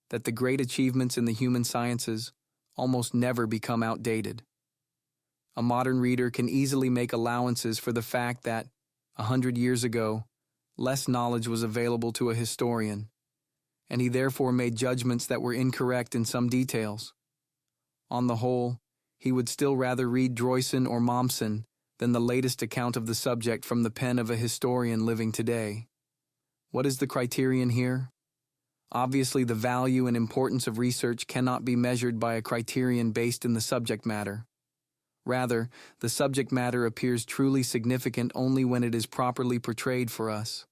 that the great achievements in the human sciences almost never become outdated. A modern reader can easily make allowances for the fact that, 100 years ago, less knowledge was available to a historian, and he therefore made judgments that were incorrect in some details. On the whole, he would still rather read Droysen or Mommsen than the latest account of the subject from the pen of a historian living today. What is the criterion here? Obviously, the value and importance of research cannot be measured by a criterion based in the subject matter. Rather, the subject matter appears truly significant only when it is properly portrayed for us.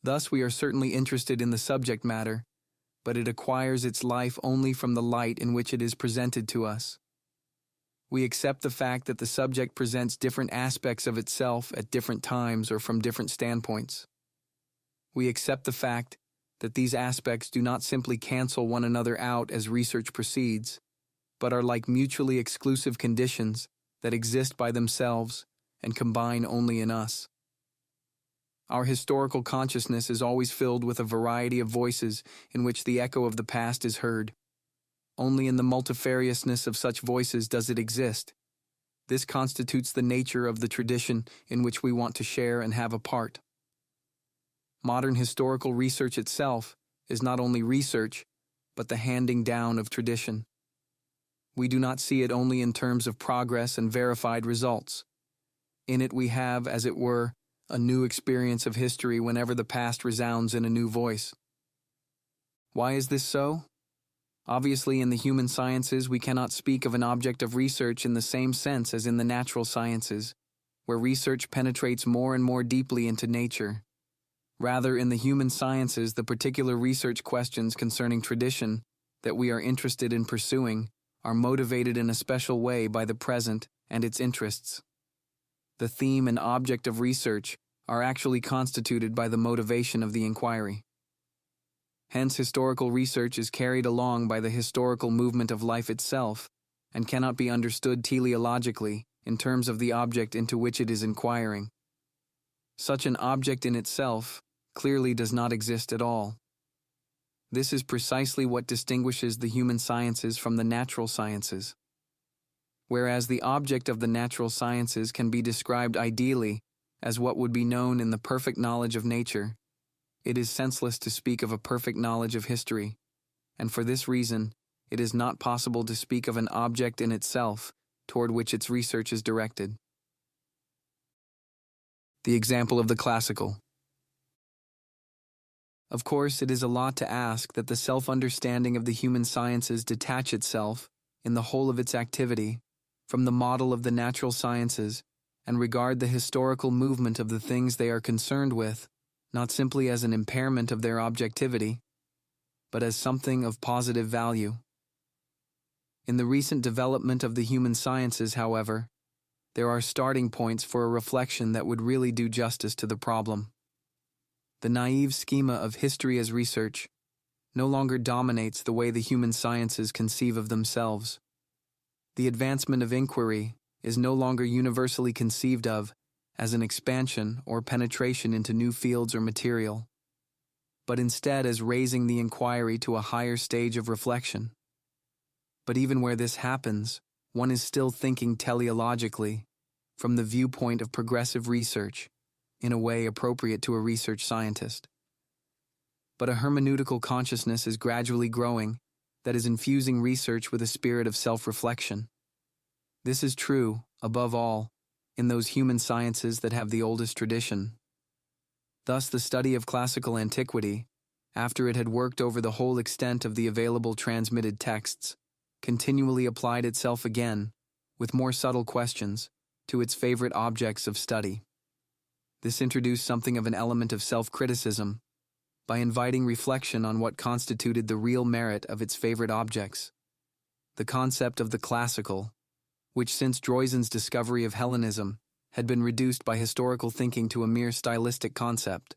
Thus, we are certainly interested in the subject matter, but it acquires its life only from the light in which it is presented to us. We accept the fact that the subject presents different aspects of itself at different times or from different standpoints. We accept the fact that these aspects do not simply cancel one another out as research proceeds, but are like mutually exclusive conditions that exist by themselves and combine only in us. Our historical consciousness is always filled with a variety of voices in which the echo of the past is heard. Only in the multifariousness of such voices does it exist. This constitutes the nature of the tradition in which we want to share and have a part. Modern historical research itself is not only research, but the handing down of tradition. We do not see it only in terms of progress and verified results. In it we have, as it were, a new experience of history whenever the past resounds in a new voice. Why is this so? Obviously, in the human sciences, we cannot speak of an object of research in the same sense as in the natural sciences, where research penetrates more and more deeply into nature. Rather, in the human sciences, the particular research questions concerning tradition that we are interested in pursuing are motivated in a special way by the present and its interests. The theme and object of research are actually constituted by the motivation of the inquiry. Hence, historical research is carried along by the historical movement of life itself and cannot be understood teleologically in terms of the object into which it is inquiring. Such an object in itself clearly does not exist at all. This is precisely what distinguishes the human sciences from the natural sciences. Whereas the object of the natural sciences can be described ideally as what would be known in the perfect knowledge of nature, it is senseless to speak of a perfect knowledge of history, and for this reason, it is not possible to speak of an object in itself toward which its research is directed. The example of the classical. Of course, it is a lot to ask that the self-understanding of the human sciences detach itself, in the whole of its activity, from the model of the natural sciences and regard the historical movement of the things they are concerned with not simply as an impairment of their objectivity, but as something of positive value. In the recent development of the human sciences, however, there are starting points for a reflection that would really do justice to the problem. The naive schema of history as research no longer dominates the way the human sciences conceive of themselves. The advancement of inquiry is no longer universally conceived of as an expansion or penetration into new fields or material, but instead as raising the inquiry to a higher stage of reflection. But even where this happens, one is still thinking teleologically, from the viewpoint of progressive research, in a way appropriate to a research scientist. But a hermeneutical consciousness is gradually growing that is infusing research with a spirit of self-reflection. This is true, above all, in those human sciences that have the oldest tradition. Thus, the study of classical antiquity, after it had worked over the whole extent of the available transmitted texts, continually applied itself again, with more subtle questions, to its favorite objects of study. This introduced something of an element of self-criticism, by inviting reflection on what constituted the real merit of its favorite objects. The concept of the classical, which since Droysen's discovery of Hellenism had been reduced by historical thinking to a mere stylistic concept,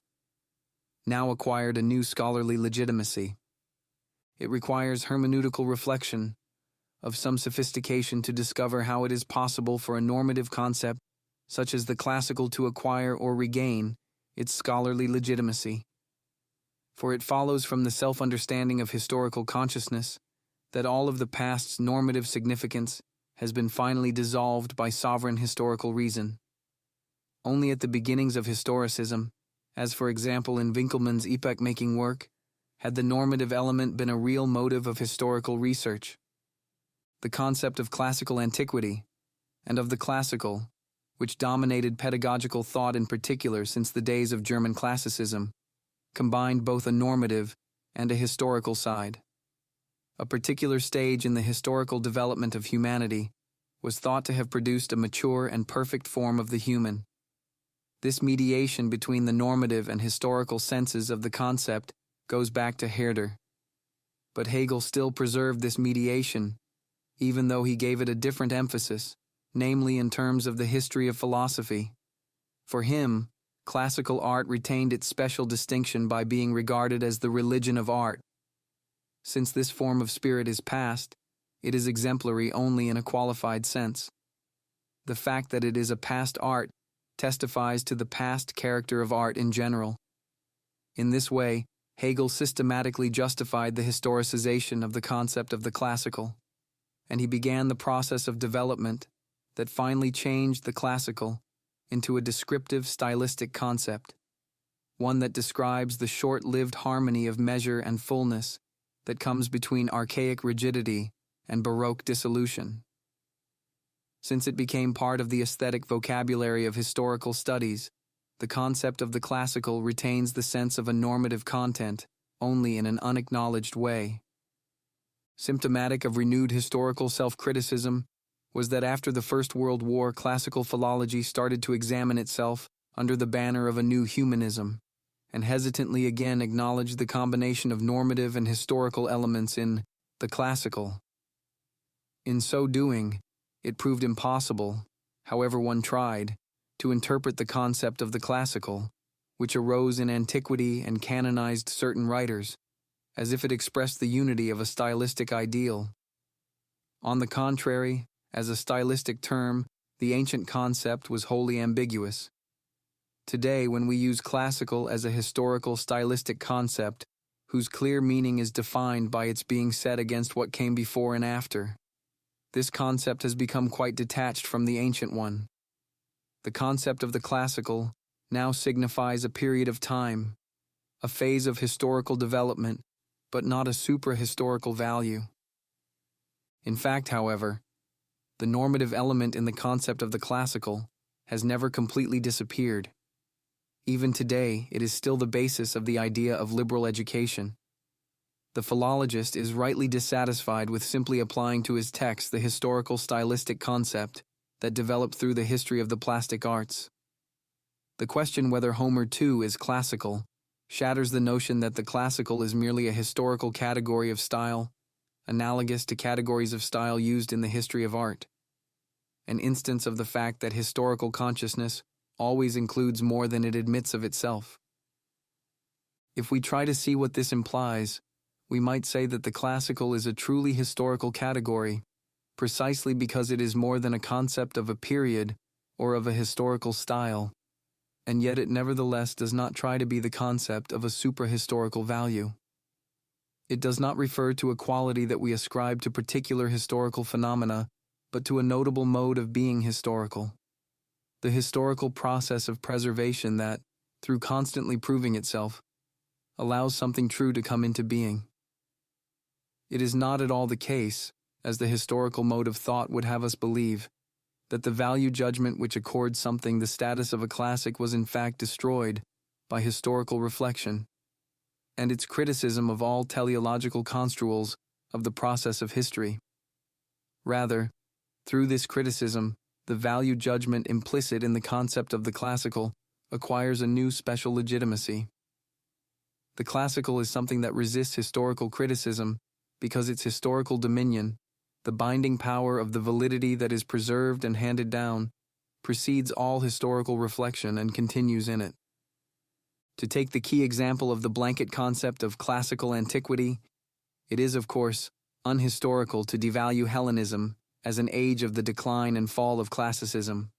now acquired a new scholarly legitimacy. It requires hermeneutical reflection of some sophistication to discover how it is possible for a normative concept such as the classical to acquire or regain its scholarly legitimacy. For it follows from the self-understanding of historical consciousness that all of the past's normative significance has been finally dissolved by sovereign historical reason. Only at the beginnings of historicism, as for example in Winckelmann's epoch-making work, had the normative element been a real motive of historical research. The concept of classical antiquity, and of the classical, which dominated pedagogical thought in particular since the days of German classicism, combined both a normative and a historical side. A particular stage in the historical development of humanity was thought to have produced a mature and perfect form of the human. This mediation between the normative and historical senses of the concept goes back to Herder. But Hegel still preserved this mediation, even though he gave it a different emphasis, namely in terms of the history of philosophy. For him, classical art retained its special distinction by being regarded as the religion of art. Since this form of spirit is past, it is exemplary only in a qualified sense. The fact that it is a past art testifies to the past character of art in general. In this way, Hegel systematically justified the historicization of the concept of the classical, and he began the process of development that finally changed the classical into a descriptive stylistic concept, one that describes the short-lived harmony of measure and fullness that comes between archaic rigidity and Baroque dissolution. Since it became part of the aesthetic vocabulary of historical studies, the concept of the classical retains the sense of a normative content only in an unacknowledged way. Symptomatic of renewed historical self-criticism was that after the First World War, classical philology started to examine itself under the banner of a new humanism, and hesitantly again acknowledged the combination of normative and historical elements in the classical. In so doing, it proved impossible, however one tried, to interpret the concept of the classical, which arose in antiquity and canonized certain writers, as if it expressed the unity of a stylistic ideal. On the contrary, as a stylistic term, the ancient concept was wholly ambiguous. Today, when we use classical as a historical stylistic concept, whose clear meaning is defined by its being set against what came before and after, this concept has become quite detached from the ancient one. The concept of the classical now signifies a period of time, a phase of historical development, but not a supra-historical value. In fact, however, the normative element in the concept of the classical has never completely disappeared. Even today, it is still the basis of the idea of liberal education. The philologist is rightly dissatisfied with simply applying to his text the historical stylistic concept that developed through the history of the plastic arts. The question whether Homer too is classical shatters the notion that the classical is merely a historical category of style, analogous to categories of style used in the history of art. An instance of the fact that historical consciousness always includes more than it admits of itself. If we try to see what this implies, we might say that the classical is a truly historical category, precisely because it is more than a concept of a period or of a historical style, and yet it nevertheless does not try to be the concept of a supra-historical value. It does not refer to a quality that we ascribe to particular historical phenomena, but to a notable mode of being historical. The historical process of preservation that, through constantly proving itself, allows something true to come into being. It is not at all the case, as the historical mode of thought would have us believe, that the value judgment which accords something the status of a classic was in fact destroyed by historical reflection, and its criticism of all teleological construals of the process of history. Rather, through this criticism, the value judgment implicit in the concept of the classical acquires a new special legitimacy. The classical is something that resists historical criticism because its historical dominion, the binding power of the validity that is preserved and handed down, precedes all historical reflection and continues in it. To take the key example of the blanket concept of classical antiquity, it is, of course, unhistorical to devalue Hellenism as an age of the decline and fall of classicism,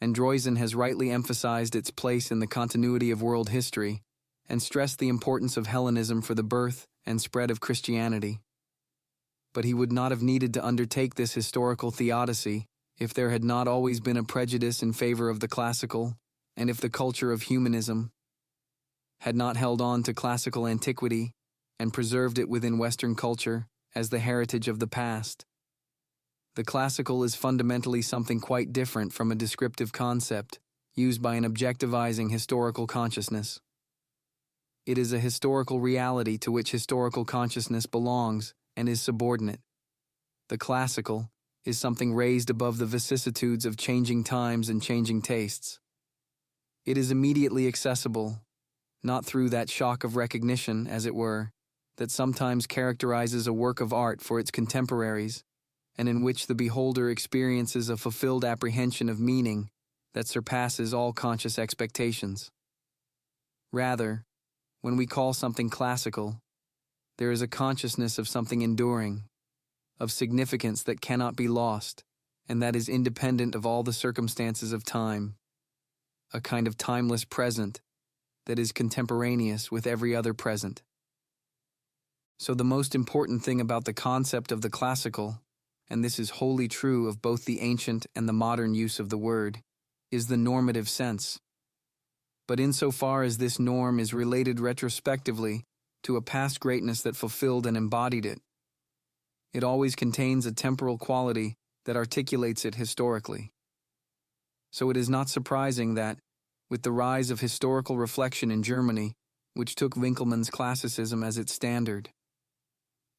and Droysen has rightly emphasized its place in the continuity of world history and stressed the importance of Hellenism for the birth and spread of Christianity. But he would not have needed to undertake this historical theodicy if there had not always been a prejudice in favor of the classical, and if the culture of humanism had not held on to classical antiquity and preserved it within Western culture as the heritage of the past. The classical is fundamentally something quite different from a descriptive concept used by an objectivizing historical consciousness. It is a historical reality to which historical consciousness belongs and is subordinate. The classical is something raised above the vicissitudes of changing times and changing tastes. It is immediately accessible, not through that shock of recognition, as it were, that sometimes characterizes a work of art for its contemporaries, and in which the beholder experiences a fulfilled apprehension of meaning that surpasses all conscious expectations. Rather, when we call something classical, there is a consciousness of something enduring, of significance that cannot be lost, and that is independent of all the circumstances of time, a kind of timeless present that is contemporaneous with every other present. So the most important thing about the concept of the classical, and this is wholly true of both the ancient and the modern use of the word, is the normative sense. But insofar as this norm is related retrospectively to a past greatness that fulfilled and embodied it, it always contains a temporal quality that articulates it historically. So it is not surprising that, with the rise of historical reflection in Germany, which took Winckelmann's classicism as its standard.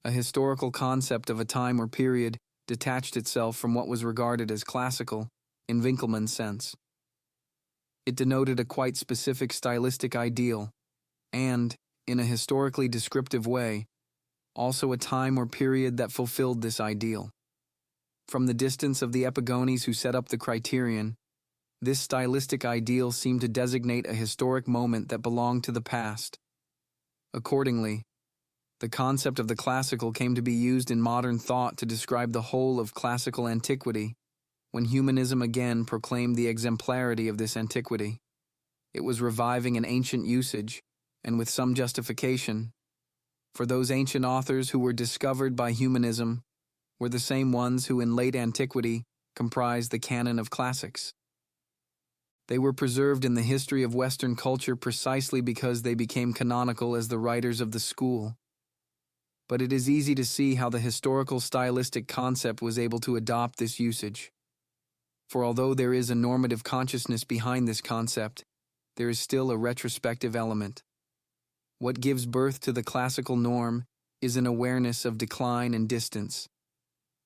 A historical concept of a time or period detached itself from what was regarded as classical, in Winckelmann's sense. It denoted a quite specific stylistic ideal, and, in a historically descriptive way, also a time or period that fulfilled this ideal. From the distance of the epigones who set up the criterion, this stylistic ideal seemed to designate a historic moment that belonged to the past. Accordingly, the concept of the classical came to be used in modern thought to describe the whole of classical antiquity, when humanism again proclaimed the exemplarity of this antiquity. It was reviving an ancient usage, and with some justification, for those ancient authors who were discovered by humanism were the same ones who in late antiquity comprised the canon of classics. They were preserved in the history of Western culture precisely because they became canonical as the writers of the school. But it is easy to see how the historical stylistic concept was able to adopt this usage. For although there is a normative consciousness behind this concept, there is still a retrospective element. What gives birth to the classical norm is an awareness of decline and distance.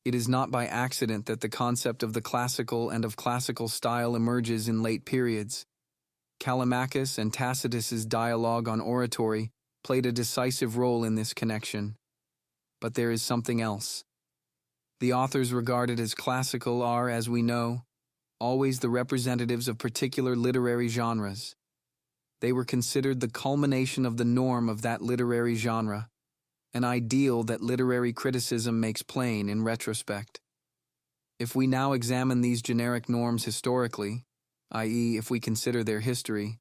It is not by accident that the concept of the classical and of classical style emerges in late periods. Callimachus and Tacitus's dialogue on oratory played a decisive role in this connection. But there is something else. The authors regarded as classical are, as we know, always the representatives of particular literary genres. They were considered the culmination of the norm of that literary genre, an ideal that literary criticism makes plain in retrospect. If we now examine these generic norms historically, i.e., if we consider their history,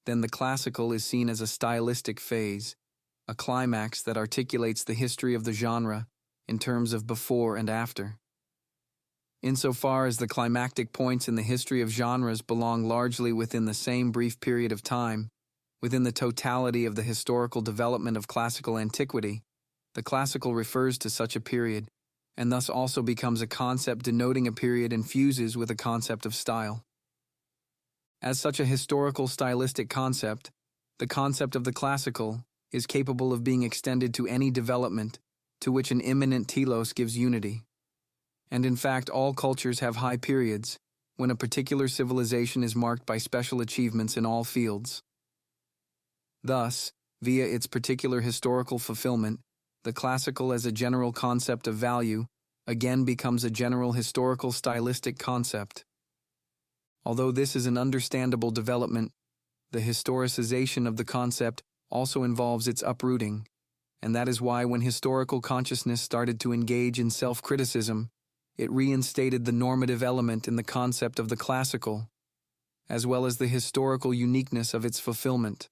then the classical is seen as a stylistic phase, a climax that articulates the history of the genre in terms of before and after. Insofar as the climactic points in the history of genres belong largely within the same brief period of time, within the totality of the historical development of classical antiquity, the classical refers to such a period, and thus also becomes a concept denoting a period and fuses with a concept of style. As such a historical stylistic concept, the concept of the classical is capable of being extended to any development to which an immanent telos gives unity. And in fact, all cultures have high periods, when a particular civilization is marked by special achievements in all fields. Thus, via its particular historical fulfillment, the classical as a general concept of value again becomes a general historical stylistic concept. Although this is an understandable development, the historicization of the concept also involves its uprooting, and that is why when historical consciousness started to engage in self-criticism, it reinstated the normative element in the concept of the classical, as well as the historical uniqueness of its fulfillment.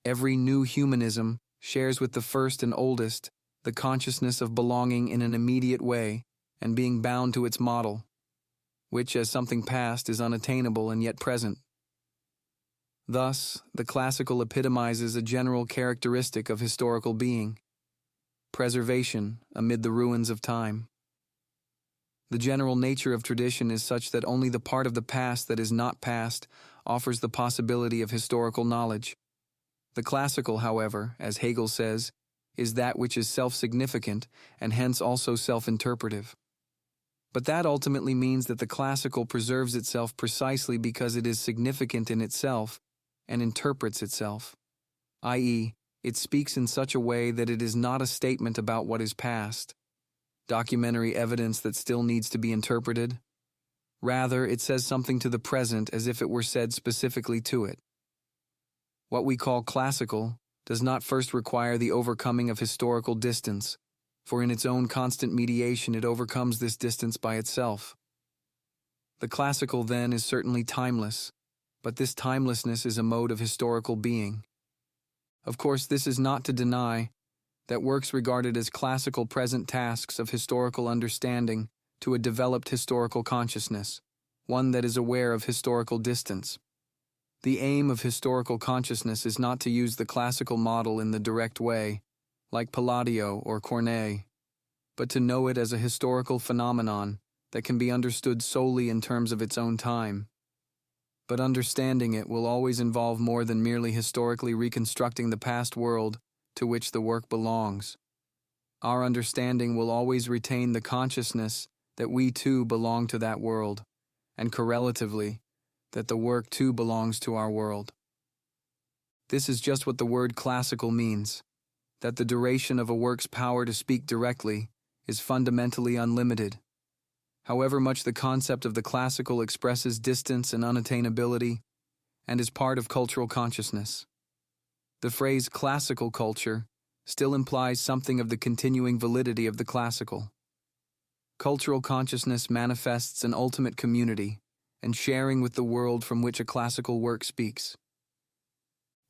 Every new humanism shares with the first and oldest the consciousness of belonging in an immediate way and being bound to its model, which as something past is unattainable and yet present. Thus, the classical epitomizes a general characteristic of historical being: preservation amid the ruins of time. The general nature of tradition is such that only the part of the past that is not past offers the possibility of historical knowledge. The classical, however, as Hegel says, is that which is self-significant and hence also self-interpretive. But that ultimately means that the classical preserves itself precisely because it is significant in itself and interprets itself, i.e., it speaks in such a way that it is not a statement about what is past, documentary evidence that still needs to be interpreted. Rather, it says something to the present as if it were said specifically to it. What we call classical does not first require the overcoming of historical distance, for in its own constant mediation it overcomes this distance by itself. The classical, then, is certainly timeless, but this timelessness is a mode of historical being. Of course, this is not to deny that works regarded as classical present tasks of historical understanding to a developed historical consciousness, one that is aware of historical distance. The aim of historical consciousness is not to use the classical model in the direct way, like Palladio or Corneille, but to know it as a historical phenomenon that can be understood solely in terms of its own time. But understanding it will always involve more than merely historically reconstructing the past world to which the work belongs. Our understanding will always retain the consciousness that we too belong to that world, and correlatively, that the work too belongs to our world. This is just what the word classical means, that the duration of a work's power to speak directly is fundamentally unlimited. However much the concept of the classical expresses distance and unattainability, and is part of cultural consciousness. The phrase classical culture still implies something of the continuing validity of the classical. Cultural consciousness manifests an ultimate community and sharing with the world from which a classical work speaks.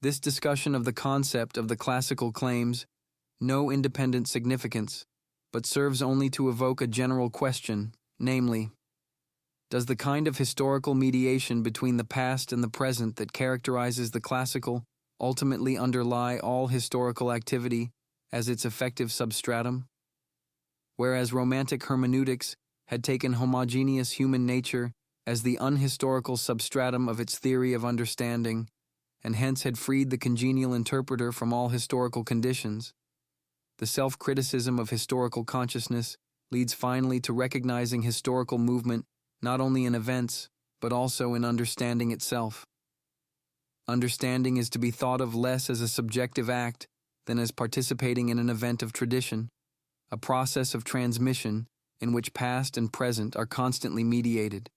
This discussion of the concept of the classical claims no independent significance, but serves only to evoke a general question, namely, does the kind of historical mediation between the past and the present that characterizes the classical ultimately underlie all historical activity as its effective substratum? Whereas Romantic hermeneutics had taken homogeneous human nature as the unhistorical substratum of its theory of understanding, and hence had freed the congenial interpreter from all historical conditions, the self-criticism of historical consciousness leads finally to recognizing historical movement not only in events, but also in understanding itself. Understanding is to be thought of less as a subjective act than as participating in an event of tradition, a process of transmission in which past and present are constantly mediated.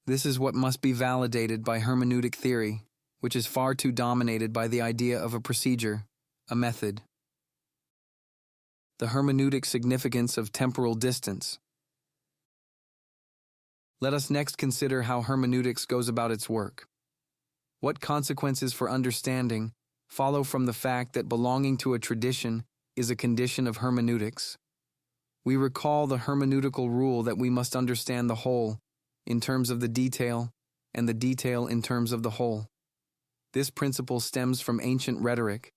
This is what must be validated by hermeneutic theory, which is far too dominated by the idea of a procedure, a method. The hermeneutic significance of temporal distance. Let us next consider how hermeneutics goes about its work. What consequences for understanding follow from the fact that belonging to a tradition is a condition of hermeneutics? We recall the hermeneutical rule that we must understand the whole in terms of the detail and the detail in terms of the whole. This principle stems from ancient rhetoric,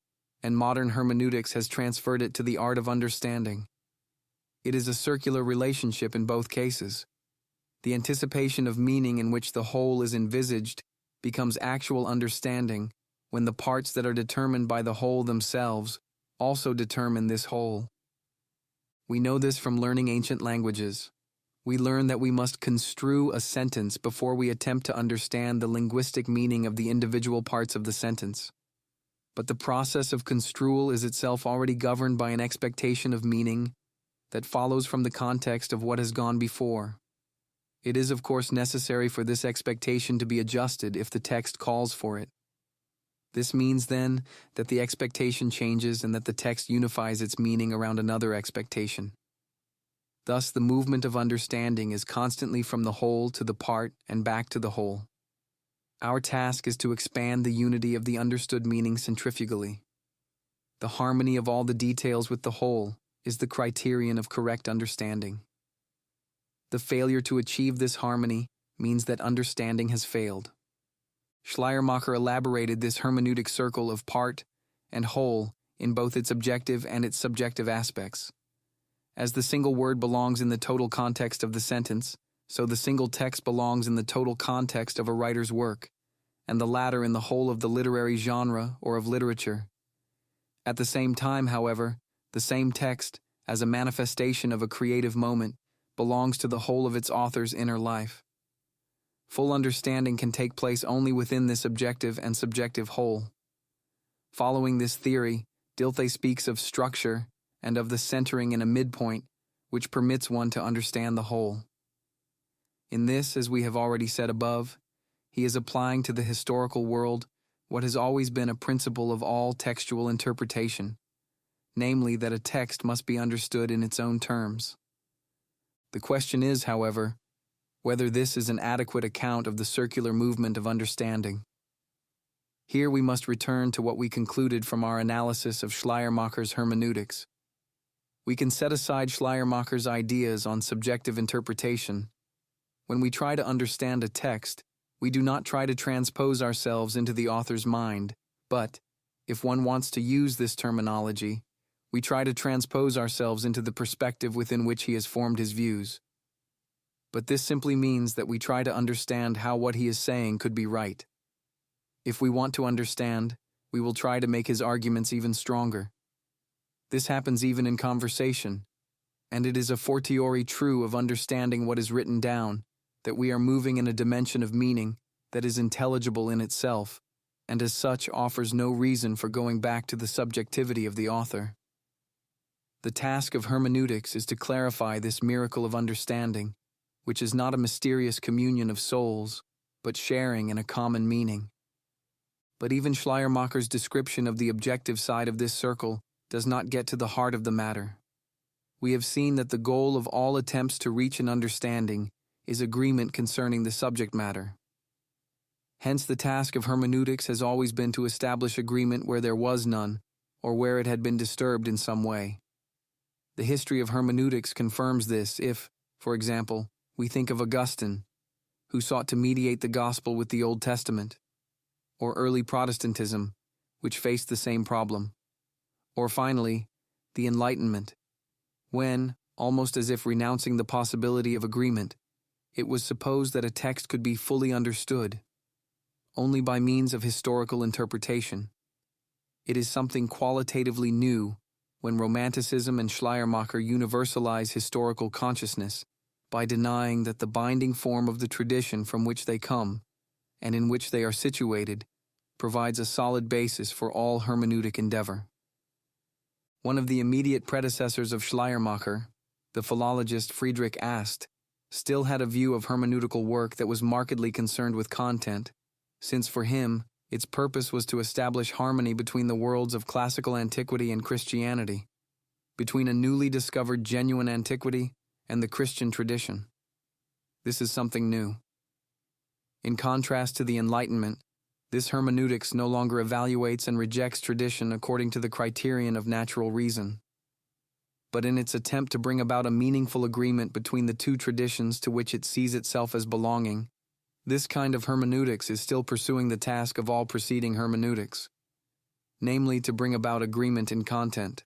and modern hermeneutics has transferred it to the art of understanding. It is a circular relationship in both cases. The anticipation of meaning in which the whole is envisaged becomes actual understanding when the parts that are determined by the whole themselves also determine this whole. We know this from learning ancient languages. We learn that we must construe a sentence before we attempt to understand the linguistic meaning of the individual parts of the sentence. But the process of construal is itself already governed by an expectation of meaning that follows from the context of what has gone before. It is, of course, necessary for this expectation to be adjusted if the text calls for it. This means, then, that the expectation changes and that the text unifies its meaning around another expectation. Thus, the movement of understanding is constantly from the whole to the part and back to the whole. Our task is to expand the unity of the understood meaning centrifugally. The harmony of all the details with the whole is the criterion of correct understanding. The failure to achieve this harmony means that understanding has failed. Schleiermacher elaborated this hermeneutic circle of part and whole in both its objective and its subjective aspects. As the single word belongs in the total context of the sentence, so the single text belongs in the total context of a writer's work, and the latter in the whole of the literary genre or of literature. At the same time, however, the same text, as a manifestation of a creative moment, belongs to the whole of its author's inner life. Full understanding can take place only within this objective and subjective whole. Following this theory, Dilthey speaks of structure and of the centering in a midpoint, which permits one to understand the whole. In this, as we have already said above, he is applying to the historical world what has always been a principle of all textual interpretation, namely that a text must be understood in its own terms. The question is, however, whether this is an adequate account of the circular movement of understanding. Here we must return to what we concluded from our analysis of Schleiermacher's hermeneutics. We can set aside Schleiermacher's ideas on subjective interpretation. When we try to understand a text, we do not try to transpose ourselves into the author's mind, but, if one wants to use this terminology, we try to transpose ourselves into the perspective within which he has formed his views. but this simply means that we try to understand how what he is saying could be right. If we want to understand, we will try to make his arguments even stronger. This happens even in conversation, and it is a fortiori true of understanding what is written down, that we are moving in a dimension of meaning that is intelligible in itself, and as such offers no reason for going back to the subjectivity of the author. The task of hermeneutics is to clarify this miracle of understanding, which is not a mysterious communion of souls, but sharing in a common meaning. But even Schleiermacher's description of the objective side of this circle does not get to the heart of the matter. We have seen that the goal of all attempts to reach an understanding is agreement concerning the subject matter. Hence, the task of hermeneutics has always been to establish agreement where there was none, or where it had been disturbed in some way. The history of hermeneutics confirms this if, for example, we think of Augustine, who sought to mediate the Gospel with the Old Testament, or early Protestantism, which faced the same problem. Or finally, the Enlightenment, when, almost as if renouncing the possibility of agreement, it was supposed that a text could be fully understood only by means of historical interpretation. It is something qualitatively new when Romanticism and Schleiermacher universalize historical consciousness by denying that the binding form of the tradition from which they come, and in which they are situated, provides a solid basis for all hermeneutic endeavor. One of the immediate predecessors of Schleiermacher, the philologist Friedrich Ast, still had a view of hermeneutical work that was markedly concerned with content, since for him, its purpose was to establish harmony between the worlds of classical antiquity and Christianity, between a newly discovered genuine antiquity and the Christian tradition. This is something new. In contrast to the Enlightenment, this hermeneutics no longer evaluates and rejects tradition according to the criterion of natural reason. But in its attempt to bring about a meaningful agreement between the two traditions to which it sees itself as belonging, this kind of hermeneutics is still pursuing the task of all preceding hermeneutics, namely to bring about agreement in content.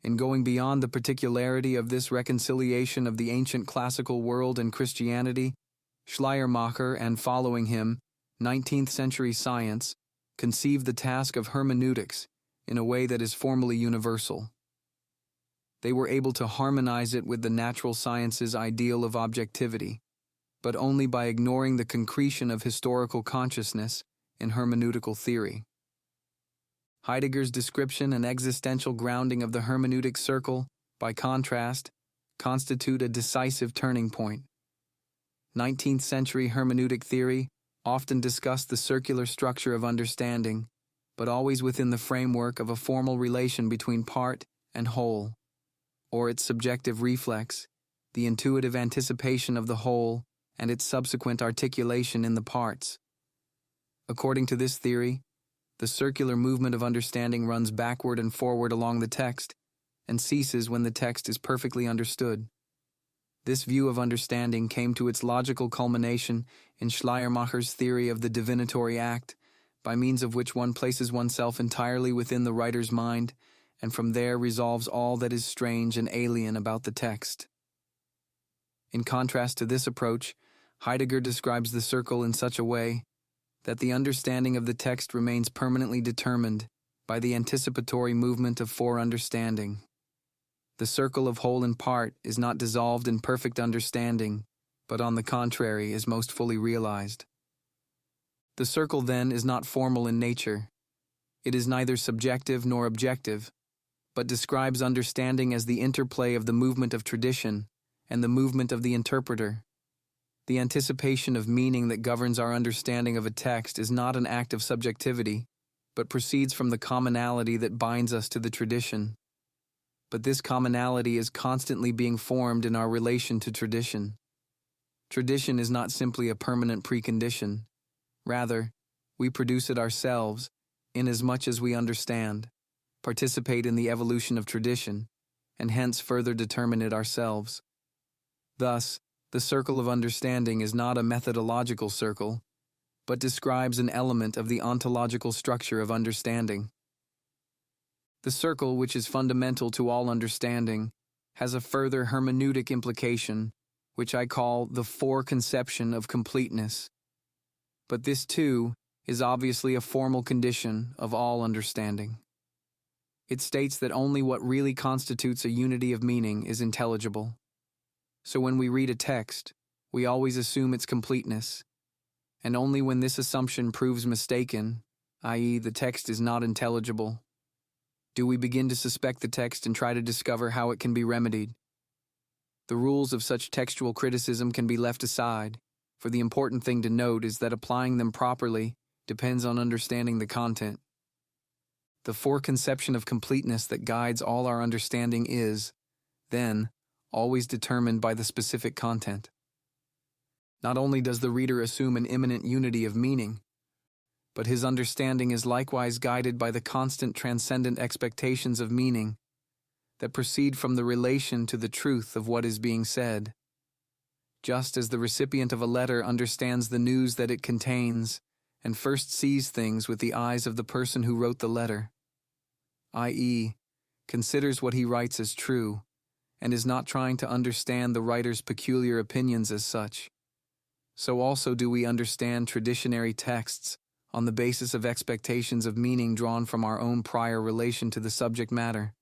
In going beyond the particularity of this reconciliation of the ancient classical world and Christianity, Schleiermacher and following him, 19th-century science, conceived the task of hermeneutics in a way that is formally universal. They were able to harmonize it with the natural sciences' ideal of objectivity, but only by ignoring the concretion of historical consciousness in hermeneutical theory. Heidegger's description and existential grounding of the hermeneutic circle, by contrast, constitute a decisive turning point. 19th-century hermeneutic theory often discussed the circular structure of understanding, but always within the framework of a formal relation between part and whole, or its subjective reflex, the intuitive anticipation of the whole and its subsequent articulation in the parts. According to this theory, the circular movement of understanding runs backward and forward along the text and ceases when the text is perfectly understood. This view of understanding came to its logical culmination in Schleiermacher's theory of the divinatory act, by means of which one places oneself entirely within the writer's mind, and from there resolves all that is strange and alien about the text. In contrast to this approach, Heidegger describes the circle in such a way that the understanding of the text remains permanently determined by the anticipatory movement of foreunderstanding. The circle of whole and part is not dissolved in perfect understanding, but on the contrary is most fully realized. The circle, then, is not formal in nature. It is neither subjective nor objective, but describes understanding as the interplay of the movement of tradition and the movement of the interpreter. The anticipation of meaning that governs our understanding of a text is not an act of subjectivity, but proceeds from the commonality that binds us to the tradition. But this commonality is constantly being formed in our relation to tradition. Tradition is not simply a permanent precondition. Rather, we produce it ourselves, inasmuch as we understand, participate in the evolution of tradition, and hence further determine it ourselves. Thus, the circle of understanding is not a methodological circle, but describes an element of the ontological structure of understanding. The circle, which is fundamental to all understanding, has a further hermeneutic implication which I call the foreconception of completeness. But this, too, is obviously a formal condition of all understanding. It states that only what really constitutes a unity of meaning is intelligible. So when we read a text, we always assume its completeness, and only when this assumption proves mistaken, i.e., the text is not intelligible, do we begin to suspect the text and try to discover how it can be remedied. The rules of such textual criticism can be left aside, for the important thing to note is that applying them properly depends on understanding the content. The foreconception of completeness that guides all our understanding is, then, always determined by the specific content. Not only does the reader assume an imminent unity of meaning, but his understanding is likewise guided by the constant transcendent expectations of meaning that proceed from the relation to the truth of what is being said. Just as the recipient of a letter understands the news that it contains and first sees things with the eyes of the person who wrote the letter, i.e., considers what he writes as true, and is not trying to understand the writer's peculiar opinions as such, so also do we understand traditionary texts on the basis of expectations of meaning drawn from our own prior relation to the subject matter.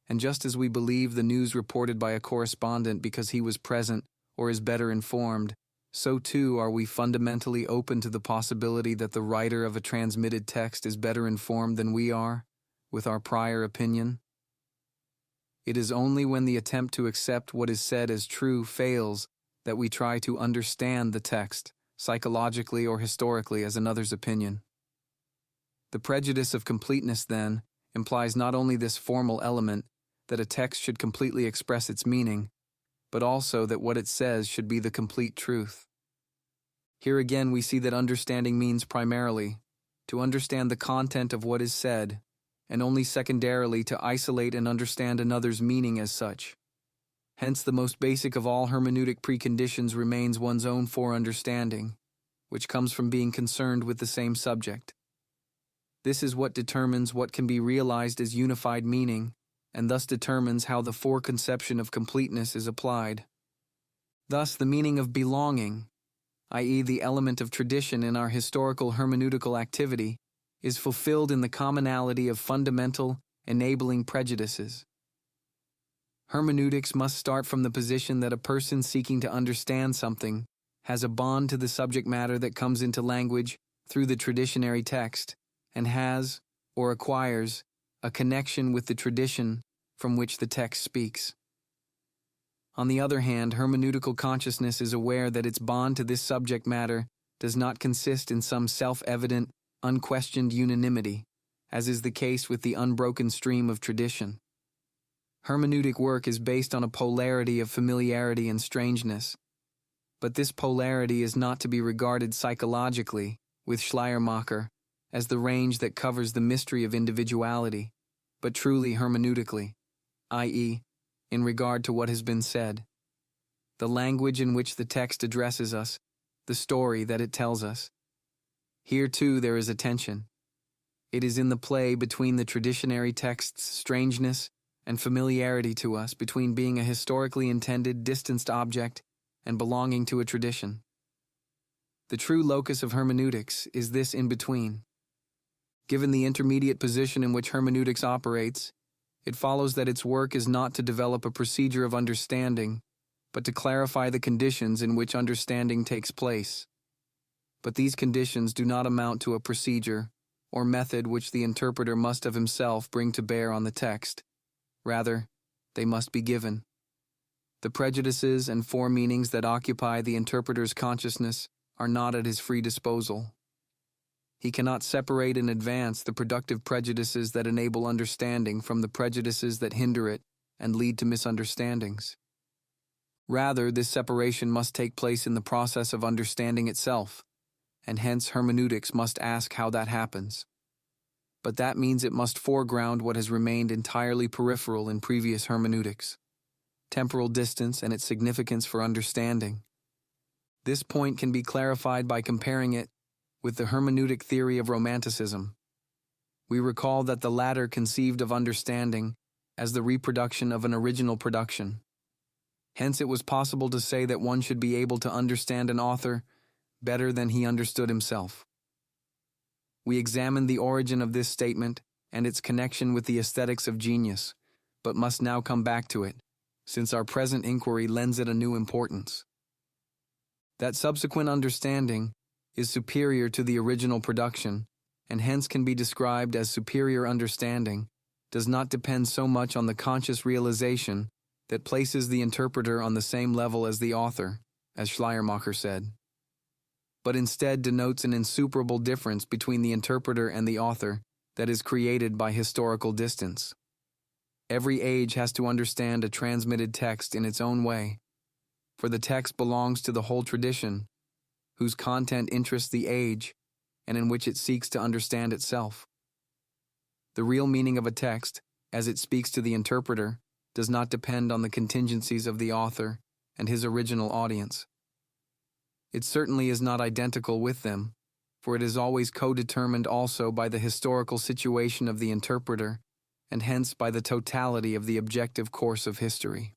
And just as we believe the news reported by a correspondent because he was present or is better informed, so too are we fundamentally open to the possibility that the writer of a transmitted text is better informed than we are, with our prior opinion. It is only when the attempt to accept what is said as true fails that we try to understand the text, psychologically or historically, as another's opinion. The prejudice of completeness, then, implies not only this formal element, that a text should completely express its meaning, but also that what it says should be the complete truth. Here again we see that understanding means primarily to understand the content of what is said, and only secondarily to isolate and understand another's meaning as such. Hence the most basic of all hermeneutic preconditions remains one's own foreunderstanding, which comes from being concerned with the same subject. This is what determines what can be realized as unified meaning, and thus determines how the foreconception of completeness is applied. Thus the meaning of belonging, i.e. the element of tradition in our historical hermeneutical activity, is fulfilled in the commonality of fundamental, enabling prejudices. Hermeneutics must start from the position that a person seeking to understand something has a bond to the subject matter that comes into language through the traditionary text, and has, or acquires, a connection with the tradition from which the text speaks. On the other hand, hermeneutical consciousness is aware that its bond to this subject matter does not consist in some self-evident, unquestioned unanimity, as is the case with the unbroken stream of tradition. Hermeneutic work is based on a polarity of familiarity and strangeness, but this polarity is not to be regarded psychologically, with Schleiermacher, as the range that covers the mystery of individuality, but truly hermeneutically, i.e., in regard to what has been said. The language in which the text addresses us, the story that it tells us. Here, too, there is a tension. It is in the play between the traditionary text's strangeness and familiarity to us, between being a historically intended, distanced object and belonging to a tradition. The true locus of hermeneutics is this in-between. Given the intermediate position in which hermeneutics operates, it follows that its work is not to develop a procedure of understanding, but to clarify the conditions in which understanding takes place. But these conditions do not amount to a procedure or method which the interpreter must of himself bring to bear on the text. Rather, they must be given. The prejudices and foremeanings that occupy the interpreter's consciousness are not at his free disposal. He cannot separate in advance the productive prejudices that enable understanding from the prejudices that hinder it and lead to misunderstandings. Rather, this separation must take place in the process of understanding itself, and hence hermeneutics must ask how that happens. But that means it must foreground what has remained entirely peripheral in previous hermeneutics: temporal distance and its significance for understanding. This point can be clarified by comparing it with the hermeneutic theory of Romanticism. We recall that the latter conceived of understanding as the reproduction of an original production. Hence, it was possible to say that one should be able to understand an author better than he understood himself. We examined the origin of this statement and its connection with the aesthetics of genius, but must now come back to it, since our present inquiry lends it a new importance. That subsequent understanding is superior to the original production, and hence can be described as superior understanding, does not depend so much on the conscious realization that places the interpreter on the same level as the author, as Schleiermacher said, but instead denotes an insuperable difference between the interpreter and the author that is created by historical distance. Every age has to understand a transmitted text in its own way, for the text belongs to the whole tradition, whose content interests the age and in which it seeks to understand itself. The real meaning of a text, as it speaks to the interpreter, does not depend on the contingencies of the author and his original audience. It certainly is not identical with them, for it is always co-determined also by the historical situation of the interpreter, and hence by the totality of the objective course of history.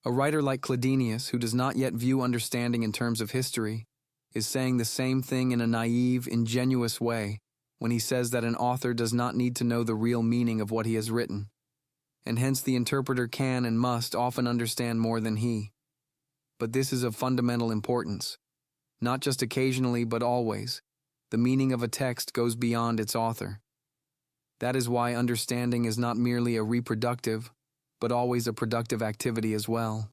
A writer like Cladenius, who does not yet view understanding in terms of history, is saying the same thing in a naive, ingenuous way when he says that an author does not need to know the real meaning of what he has written, and hence the interpreter can and must often understand more than he. But this is of fundamental importance. Not just occasionally, but always. The meaning of a text goes beyond its author. That is why understanding is not merely a reproductive, but always a productive activity as well.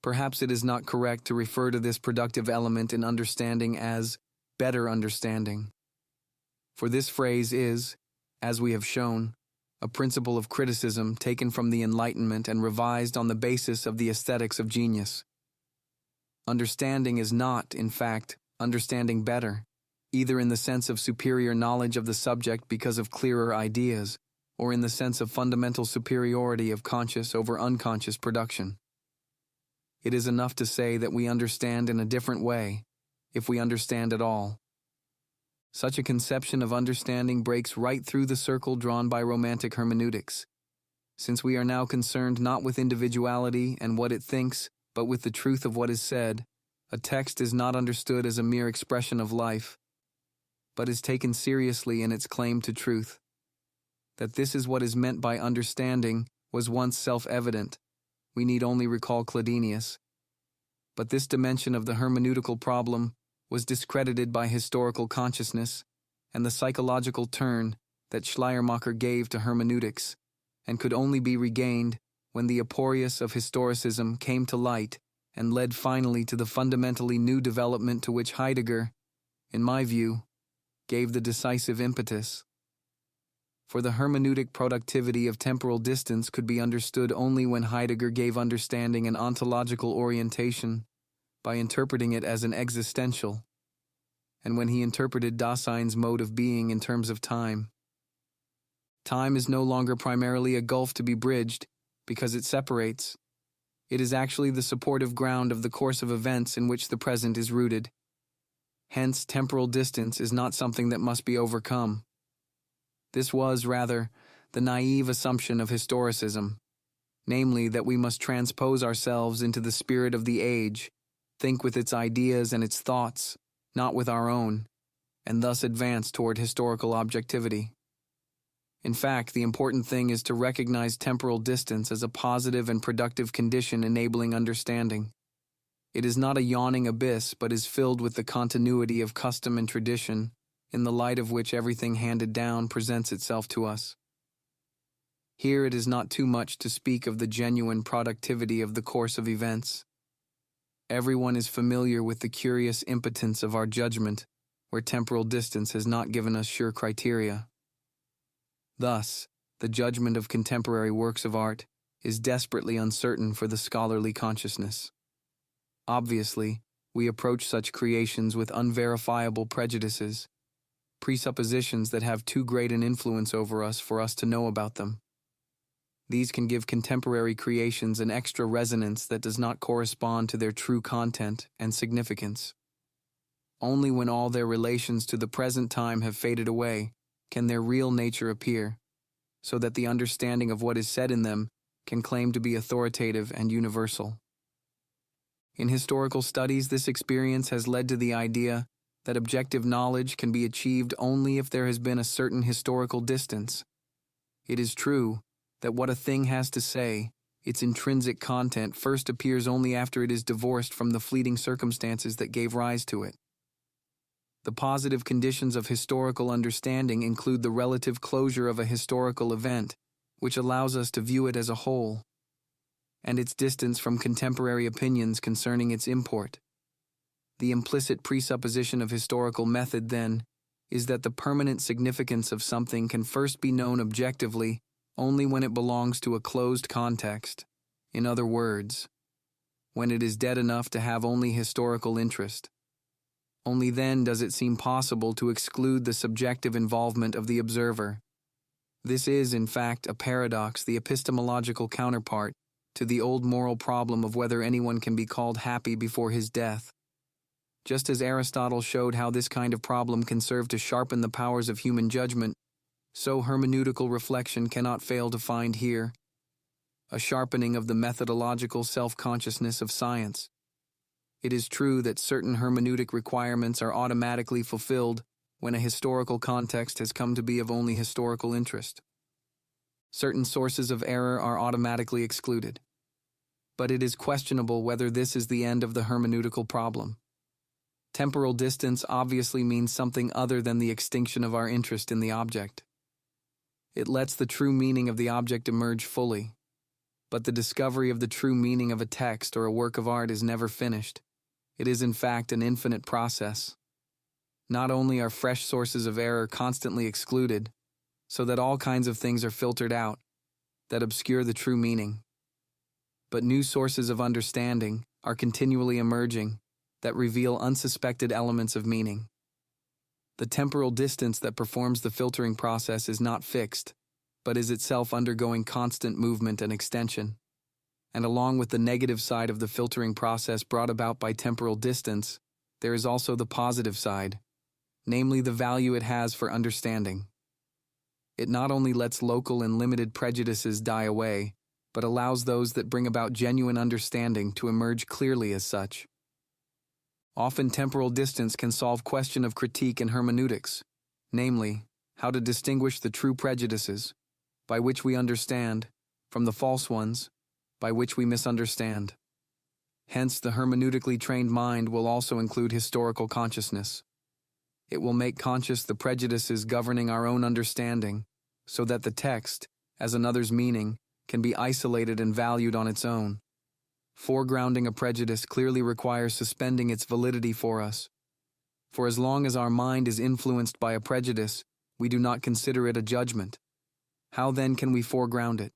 Perhaps it is not correct to refer to this productive element in understanding as better understanding. For this phrase is, as we have shown, a principle of criticism taken from the Enlightenment and revised on the basis of the aesthetics of genius. Understanding is not, in fact, understanding better, either in the sense of superior knowledge of the subject because of clearer ideas, or in the sense of fundamental superiority of conscious over unconscious production. It is enough to say that we understand in a different way, if we understand at all. Such a conception of understanding breaks right through the circle drawn by Romantic hermeneutics, since we are now concerned not with individuality and what it thinks, but with the truth of what is said. A text is not understood as a mere expression of life, but is taken seriously in its claim to truth. That this is what is meant by understanding was once self-evident. We need only recall Cladenius. But this dimension of the hermeneutical problem was discredited by historical consciousness and the psychological turn that Schleiermacher gave to hermeneutics, and could only be regained when the Aporius of historicism came to light and led finally to the fundamentally new development to which Heidegger, in my view, gave the decisive impetus. For the hermeneutic productivity of temporal distance could be understood only when Heidegger gave understanding an ontological orientation by interpreting it as an existential, and when he interpreted Dasein's mode of being in terms of time. Time is no longer primarily a gulf to be bridged because it separates. It is actually the supportive ground of the course of events in which the present is rooted. Hence, temporal distance is not something that must be overcome. This was, rather, the naive assumption of historicism, namely that we must transpose ourselves into the spirit of the age, think with its ideas and its thoughts, not with our own, and thus advance toward historical objectivity. In fact, the important thing is to recognize temporal distance as a positive and productive condition enabling understanding. It is not a yawning abyss, but is filled with the continuity of custom and tradition, in the light of which everything handed down presents itself to us. Here it is not too much to speak of the genuine productivity of the course of events. Everyone is familiar with the curious impotence of our judgment, where temporal distance has not given us sure criteria. Thus, the judgment of contemporary works of art is desperately uncertain for the scholarly consciousness. Obviously, we approach such creations with unverifiable prejudices, presuppositions that have too great an influence over us for us to know about them. These can give contemporary creations an extra resonance that does not correspond to their true content and significance. Only when all their relations to the present time have faded away can their real nature appear, so that the understanding of what is said in them can claim to be authoritative and universal. In historical studies, this experience has led to the idea that objective knowledge can be achieved only if there has been a certain historical distance. It is true that what a thing has to say, its intrinsic content, first appears only after it is divorced from the fleeting circumstances that gave rise to it. The positive conditions of historical understanding include the relative closure of a historical event, which allows us to view it as a whole, and its distance from contemporary opinions concerning its import. The implicit presupposition of historical method, then, is that the permanent significance of something can first be known objectively only when it belongs to a closed context. In other words, when it is dead enough to have only historical interest. Only then does it seem possible to exclude the subjective involvement of the observer. This is, in fact, a paradox, the epistemological counterpart to the old moral problem of whether anyone can be called happy before his death. Just as Aristotle showed how this kind of problem can serve to sharpen the powers of human judgment, so hermeneutical reflection cannot fail to find here a sharpening of the methodological self-consciousness of science. It is true that certain hermeneutic requirements are automatically fulfilled when a historical context has come to be of only historical interest. Certain sources of error are automatically excluded. But it is questionable whether this is the end of the hermeneutical problem. Temporal distance obviously means something other than the extinction of our interest in the object. It lets the true meaning of the object emerge fully. But the discovery of the true meaning of a text or a work of art is never finished. It is in fact an infinite process. Not only are fresh sources of error constantly excluded, so that all kinds of things are filtered out that obscure the true meaning, but new sources of understanding are continually emerging that reveal unsuspected elements of meaning. The temporal distance that performs the filtering process is not fixed, but is itself undergoing constant movement and extension. And along with the negative side of the filtering process brought about by temporal distance, there is also the positive side, namely the value it has for understanding. It not only lets local and limited prejudices die away, but allows those that bring about genuine understanding to emerge clearly as such. Often temporal distance can solve question of critique in hermeneutics, namely, how to distinguish the true prejudices, by which we understand, from the false ones, by which we misunderstand. Hence, the hermeneutically trained mind will also include historical consciousness. It will make conscious the prejudices governing our own understanding, so that the text, as another's meaning, can be isolated and valued on its own. Foregrounding a prejudice clearly requires suspending its validity for us. For as long as our mind is influenced by a prejudice, we do not consider it a judgment. How then can we foreground it?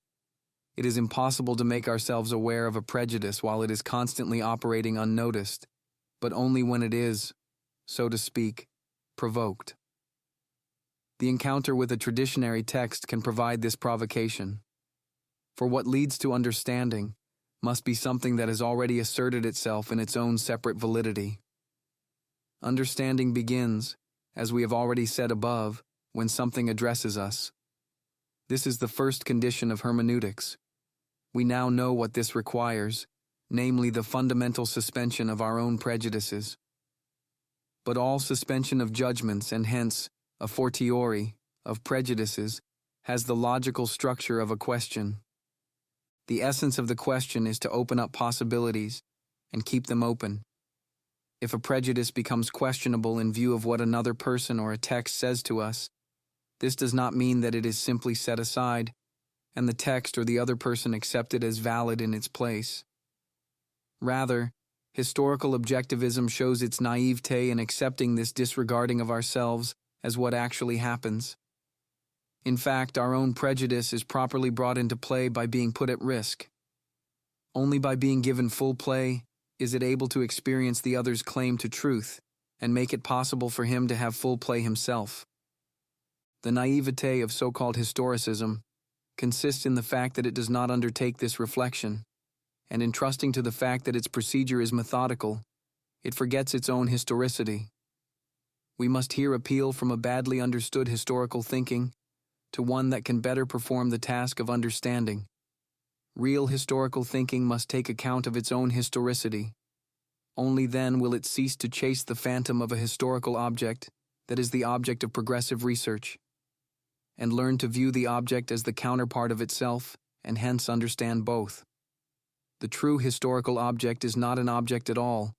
It is impossible to make ourselves aware of a prejudice while it is constantly operating unnoticed, but only when it is, so to speak, provoked. The encounter with a traditionary text can provide this provocation. For what leads to understanding must be something that has already asserted itself in its own separate validity. Understanding begins, as we have already said above, when something addresses us. This is the first condition of hermeneutics. We now know what this requires, namely the fundamental suspension of our own prejudices. But all suspension of judgments, and hence, a fortiori, of prejudices, has the logical structure of a question. The essence of the question is to open up possibilities and keep them open. If a prejudice becomes questionable in view of what another person or a text says to us, this does not mean that it is simply set aside, and the text or the other person accepted as valid in its place. Rather, historical objectivism shows its naivete in accepting this disregarding of ourselves as what actually happens. In fact, our own prejudice is properly brought into play by being put at risk. Only by being given full play is it able to experience the other's claim to truth and make it possible for him to have full play himself. The naivete of so-called historicism consists in the fact that it does not undertake this reflection, and in trusting to the fact that its procedure is methodical, it forgets its own historicity. We must here appeal from a badly understood historical thinking to one that can better perform the task of understanding. Real historical thinking must take account of its own historicity. Only then will it cease to chase the phantom of a historical object that is the object of progressive research, and learn to view the object as the counterpart of itself, and hence understand both. The true historical object is not an object at all,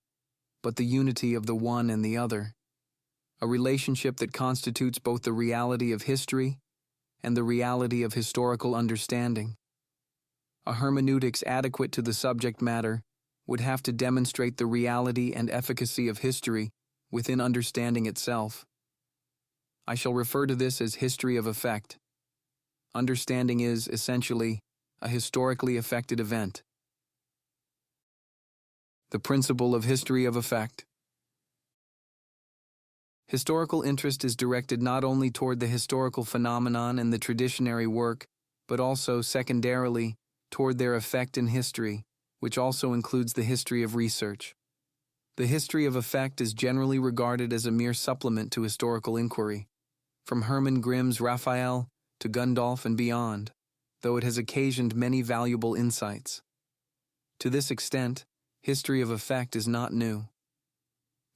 but the unity of the one and the other, a relationship that constitutes both the reality of history and the reality of historical understanding. A hermeneutics adequate to the subject matter would have to demonstrate the reality and efficacy of history within understanding itself. I shall refer to this as history of effect. Understanding is, essentially, a historically affected event. The principle of history of effect. Historical interest is directed not only toward the historical phenomenon and the traditionary work, but also, secondarily, toward their effect in history, which also includes the history of research. The history of effect is generally regarded as a mere supplement to historical inquiry, from Hermann Grimm's Raphael to Gundolf and beyond, though it has occasioned many valuable insights. To this extent, history of effect is not new.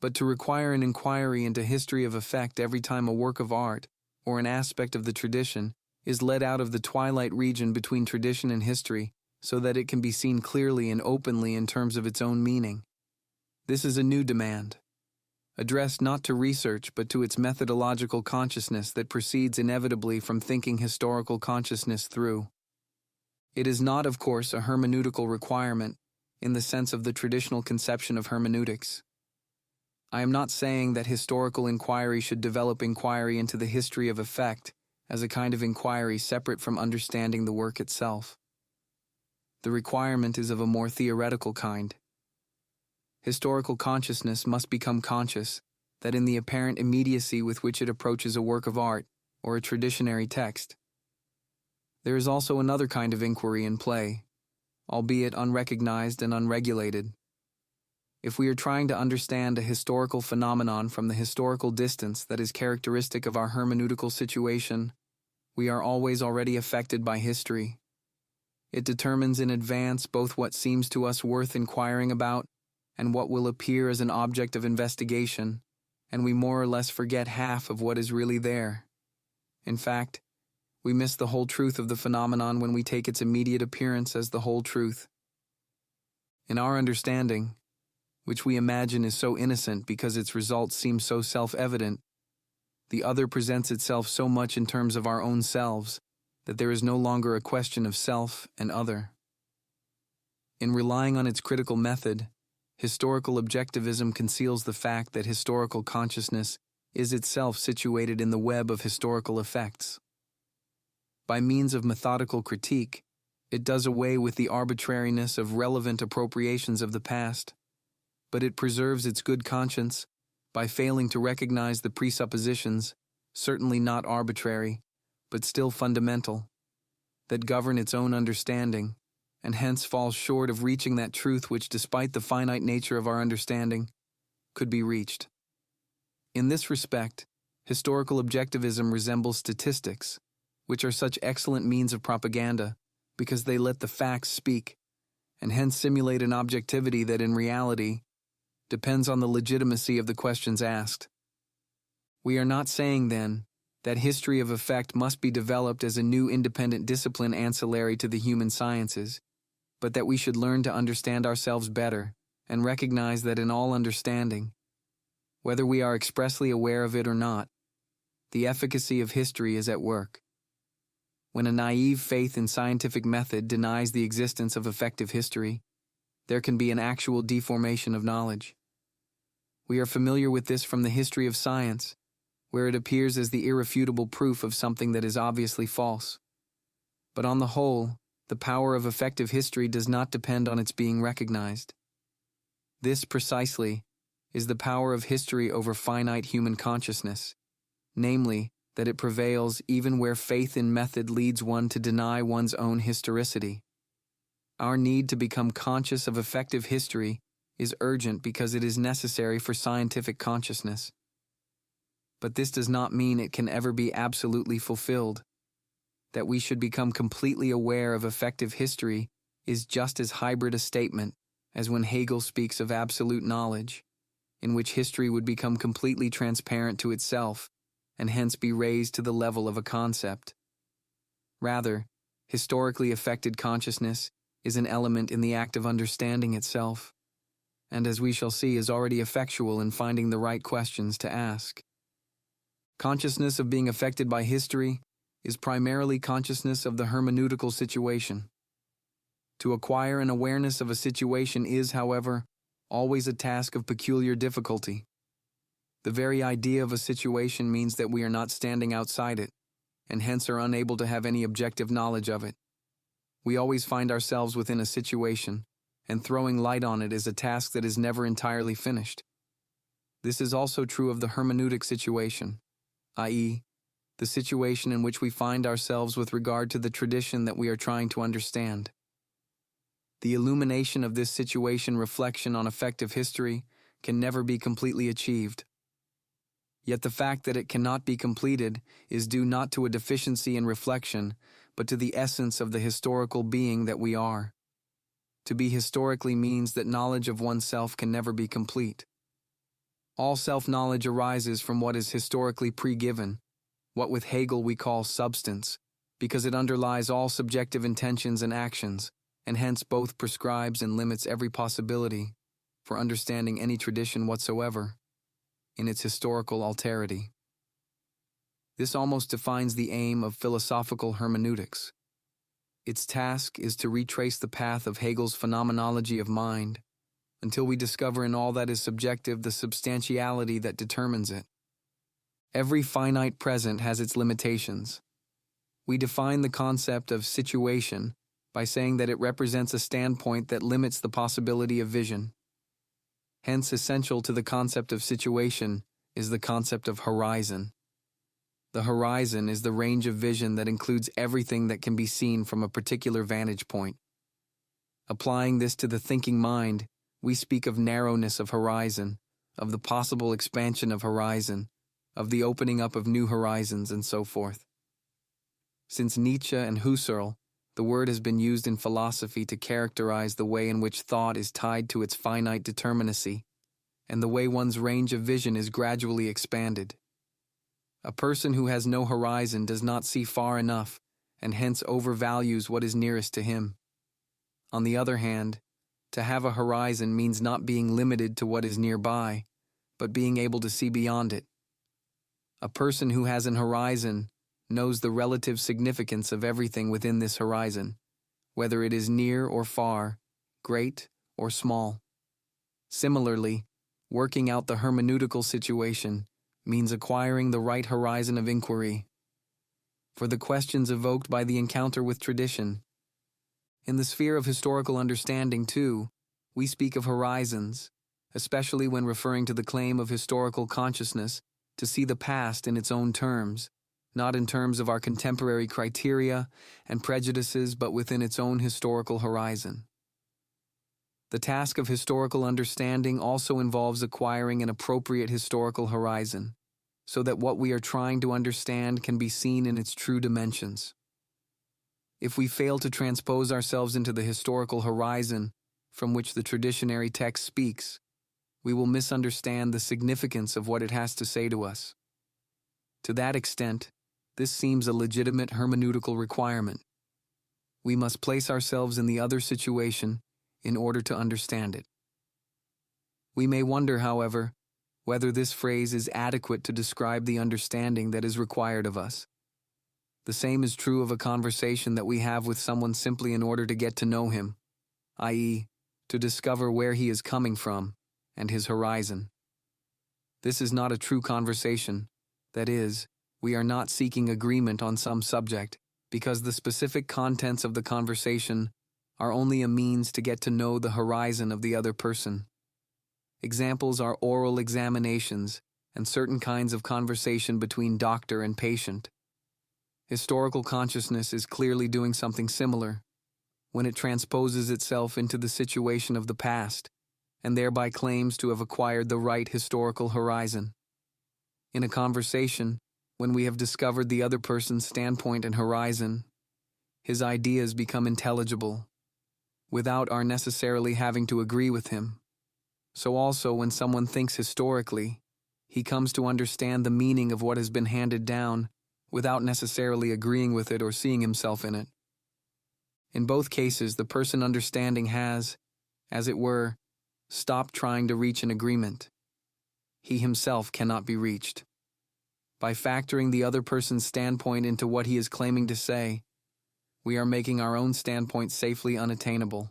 But to require an inquiry into history of effect every time a work of art, or an aspect of the tradition, is led out of the twilight region between tradition and history, so that it can be seen clearly and openly in terms of its own meaning. This is a new demand, addressed not to research but to its methodological consciousness that proceeds inevitably from thinking historical consciousness through. It is not, of course, a hermeneutical requirement in the sense of the traditional conception of hermeneutics. I am not saying that historical inquiry should develop inquiry into the history of effect as a kind of inquiry separate from understanding the work itself. The requirement is of a more theoretical kind. Historical consciousness must become conscious that in the apparent immediacy with which it approaches a work of art or a traditionary text, there is also another kind of inquiry in play, albeit unrecognized and unregulated. If we are trying to understand a historical phenomenon from the historical distance that is characteristic of our hermeneutical situation, we are always already affected by history. It determines in advance both what seems to us worth inquiring about and what will appear as an object of investigation, and we more or less forget half of what is really there. In fact, we miss the whole truth of the phenomenon when we take its immediate appearance as the whole truth. In our understanding, which we imagine is so innocent because its results seem so self-evident, the other presents itself so much in terms of our own selves that there is no longer a question of self and other. In relying on its critical method, historical objectivism conceals the fact that historical consciousness is itself situated in the web of historical effects. By means of methodical critique, it does away with the arbitrariness of relevant appropriations of the past, but it preserves its good conscience by failing to recognize the presuppositions, certainly not arbitrary, but still fundamental, that govern its own understanding, and hence falls short of reaching that truth which, despite the finite nature of our understanding, could be reached. In this respect, historical objectivism resembles statistics, which are such excellent means of propaganda because they let the facts speak, and hence simulate an objectivity that in reality depends on the legitimacy of the questions asked. We are not saying, then, that history of effect must be developed as a new independent discipline ancillary to the human sciences, but that we should learn to understand ourselves better and recognize that in all understanding, whether we are expressly aware of it or not, the efficacy of history is at work. When a naive faith in scientific method denies the existence of effective history, there can be an actual deformation of knowledge. We are familiar with this from the history of science, where it appears as the irrefutable proof of something that is obviously false. But on the whole, the power of effective history does not depend on its being recognized. This, precisely, is the power of history over finite human consciousness, namely, that it prevails even where faith in method leads one to deny one's own historicity. Our need to become conscious of effective history is urgent because it is necessary for scientific consciousness. But this does not mean it can ever be absolutely fulfilled. That we should become completely aware of effective history is just as hybrid a statement as when Hegel speaks of absolute knowledge, in which history would become completely transparent to itself and hence be raised to the level of a concept. Rather, historically affected consciousness is an element in the act of understanding itself, and as we shall see is already effectual in finding the right questions to ask. Consciousness of being affected by history is primarily consciousness of the hermeneutical situation. To acquire an awareness of a situation is, however, always a task of peculiar difficulty. The very idea of a situation means that we are not standing outside it, and hence are unable to have any objective knowledge of it. We always find ourselves within a situation, and throwing light on it is a task that is never entirely finished. This is also true of the hermeneutic situation, i.e., the situation in which we find ourselves with regard to the tradition that we are trying to understand. The illumination of this situation reflection on effective history can never be completely achieved. Yet the fact that it cannot be completed is due not to a deficiency in reflection, but to the essence of the historical being that we are. To be historically means that knowledge of oneself can never be complete. All self-knowledge arises from what is historically pre-given, what with Hegel we call substance, because it underlies all subjective intentions and actions, and hence both prescribes and limits every possibility for understanding any tradition whatsoever in its historical alterity. This almost defines the aim of philosophical hermeneutics. Its task is to retrace the path of Hegel's phenomenology of mind until we discover in all that is subjective the substantiality that determines it. Every finite present has its limitations. We define the concept of situation by saying that it represents a standpoint that limits the possibility of vision. Hence, essential to the concept of situation is the concept of horizon. The horizon is the range of vision that includes everything that can be seen from a particular vantage point. Applying this to the thinking mind, we speak of narrowness of horizon, of the possible expansion of horizon, of the opening up of new horizons, and so forth. Since Nietzsche and Husserl, the word has been used in philosophy to characterize the way in which thought is tied to its finite determinacy, and the way one's range of vision is gradually expanded. A person who has no horizon does not see far enough, and hence overvalues what is nearest to him. On the other hand, to have a horizon means not being limited to what is nearby, but being able to see beyond it. A person who has an horizon knows the relative significance of everything within this horizon, whether it is near or far, great or small. Similarly, working out the hermeneutical situation means acquiring the right horizon of inquiry for the questions evoked by the encounter with tradition. In the sphere of historical understanding, too, we speak of horizons, especially when referring to the claim of historical consciousness to see the past in its own terms, not in terms of our contemporary criteria and prejudices, but within its own historical horizon. The task of historical understanding also involves acquiring an appropriate historical horizon, so that what we are trying to understand can be seen in its true dimensions. If we fail to transpose ourselves into the historical horizon from which the traditionary text speaks, we will misunderstand the significance of what it has to say to us. To that extent, this seems a legitimate hermeneutical requirement. We must place ourselves in the other situation in order to understand it. We may wonder, however, whether this phrase is adequate to describe the understanding that is required of us. The same is true of a conversation that we have with someone simply in order to get to know him, i.e., to discover where he is coming from and his horizon. This is not a true conversation. That is, we are not seeking agreement on some subject, because the specific contents of the conversation are only a means to get to know the horizon of the other person. Examples are oral examinations and certain kinds of conversation between doctor and patient. Historical consciousness is clearly doing something similar when it transposes itself into the situation of the past and thereby claims to have acquired the right historical horizon. In a conversation, when we have discovered the other person's standpoint and horizon, his ideas become intelligible. without our necessarily having to agree with him. So also when someone thinks historically, he comes to understand the meaning of what has been handed down without necessarily agreeing with it or seeing himself in it. In both cases, the person understanding has, as it were, stopped trying to reach an agreement. He himself cannot be reached. By factoring the other person's standpoint into what he is claiming to say, we are making our own standpoint safely unattainable.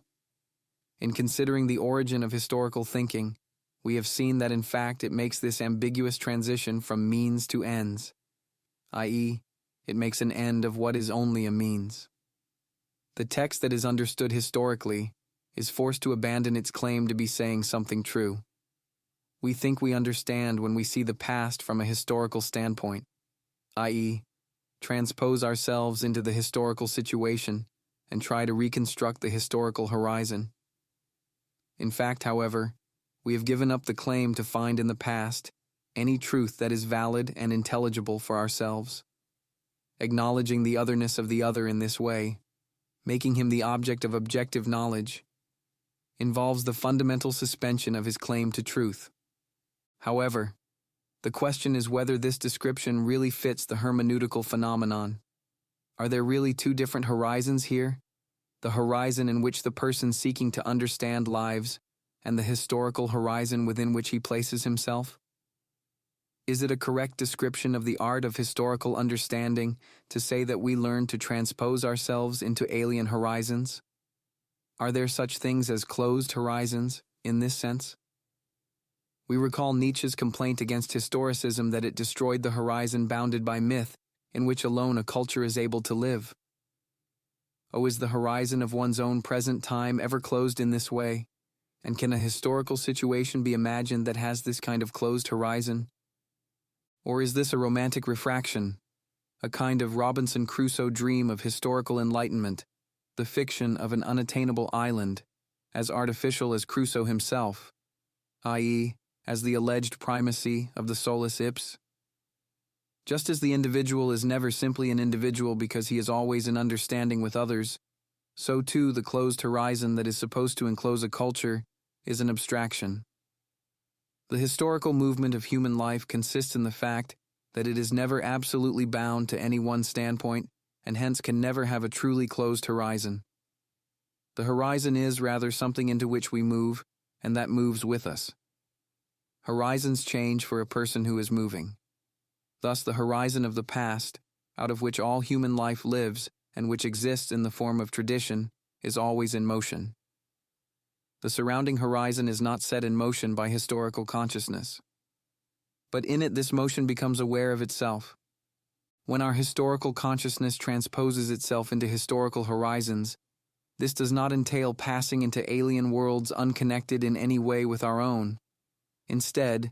In considering the origin of historical thinking, we have seen that in fact it makes this ambiguous transition from means to ends, i.e., it makes an end of what is only a means. The text that is understood historically is forced to abandon its claim to be saying something true. We think we understand when we see the past from a historical standpoint, i.e., transpose ourselves into the historical situation and try to reconstruct the historical horizon. In fact, however, we have given up the claim to find in the past any truth that is valid and intelligible for ourselves. Acknowledging the otherness of the other in this way, making him the object of objective knowledge, involves the fundamental suspension of his claim to truth. However, the question is whether this description really fits the hermeneutical phenomenon. Are there really two different horizons here? The horizon in which the person seeking to understand lives, and the historical horizon within which he places himself? Is it a correct description of the art of historical understanding to say that we learn to transpose ourselves into alien horizons? Are there such things as closed horizons, in this sense? We recall Nietzsche's complaint against historicism that it destroyed the horizon bounded by myth, in which alone a culture is able to live. Oh, is the horizon of one's own present time ever closed in this way? And can a historical situation be imagined that has this kind of closed horizon? Or is this a romantic refraction, a kind of Robinson Crusoe dream of historical enlightenment, the fiction of an unattainable island, as artificial as Crusoe himself, i.e., as the alleged primacy of the solus ipse? Just as the individual is never simply an individual because he is always in understanding with others, so too the closed horizon that is supposed to enclose a culture is an abstraction. The historical movement of human life consists in the fact that it is never absolutely bound to any one standpoint and hence can never have a truly closed horizon. The horizon is rather something into which we move, and that moves with us. Horizons change for a person who is moving. Thus the horizon of the past, out of which all human life lives and which exists in the form of tradition, is always in motion. The surrounding horizon is not set in motion by historical consciousness. But in it this motion becomes aware of itself. When our historical consciousness transposes itself into historical horizons, this does not entail passing into alien worlds unconnected in any way with our own. Instead,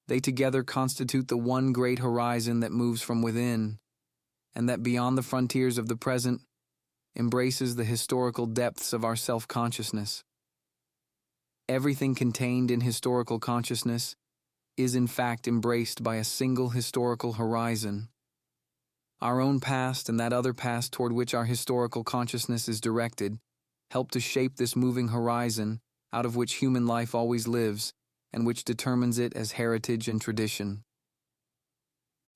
they together constitute the one great horizon that moves from within, and that beyond the frontiers of the present embraces the historical depths of our self-consciousness. Everything contained in historical consciousness is in fact embraced by a single historical horizon. Our own past and that other past toward which our historical consciousness is directed help to shape this moving horizon out of which human life always lives and which determines it as heritage and tradition.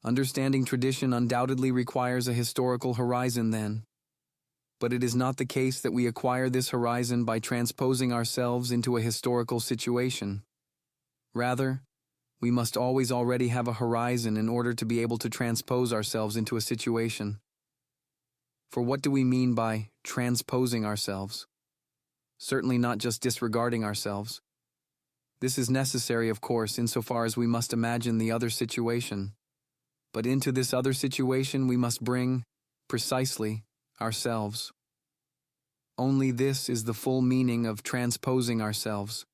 Understanding tradition undoubtedly requires a historical horizon then. But it is not the case that we acquire this horizon by transposing ourselves into a historical situation. Rather, we must always already have a horizon in order to be able to transpose ourselves into a situation. For what do we mean by transposing ourselves? Certainly not just disregarding ourselves. This is necessary, of course, insofar as we must imagine the other situation. But into this other situation we must bring, precisely, ourselves. Only this is the full meaning of transposing ourselves.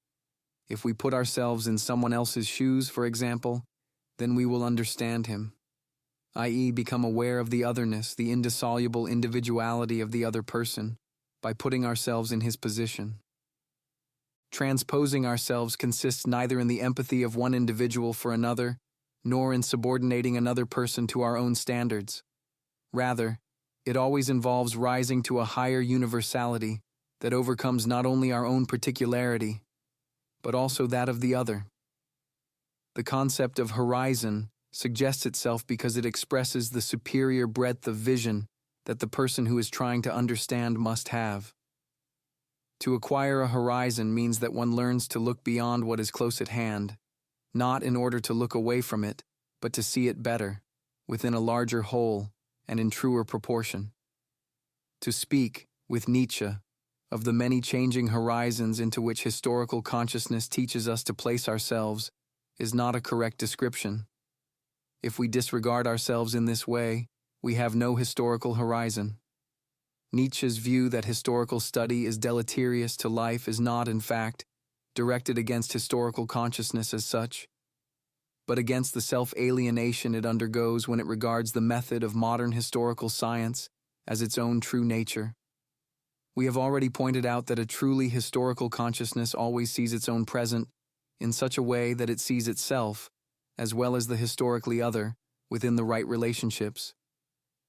If we put ourselves in someone else's shoes, for example, then we will understand him, i.e., become aware of the otherness, the indissoluble individuality of the other person, by putting ourselves in his position. Transposing ourselves consists neither in the empathy of one individual for another, nor in subordinating another person to our own standards. Rather, it always involves rising to a higher universality, that overcomes not only our own particularity, but also that of the other. The concept of horizon suggests itself because it expresses the superior breadth of vision that the person who is trying to understand must have. To acquire a horizon means that one learns to look beyond what is close at hand, not in order to look away from it, but to see it better, within a larger whole and in truer proportion. To speak, with Nietzsche, of the many changing horizons into which historical consciousness teaches us to place ourselves is not a correct description. If we disregard ourselves in this way, we have no historical horizon. Nietzsche's view that historical study is deleterious to life is not, in fact, directed against historical consciousness as such, but against the self-alienation it undergoes when it regards the method of modern historical science as its own true nature. We have already pointed out that a truly historical consciousness always sees its own present in such a way that it sees itself, as well as the historically other, within the right relationships.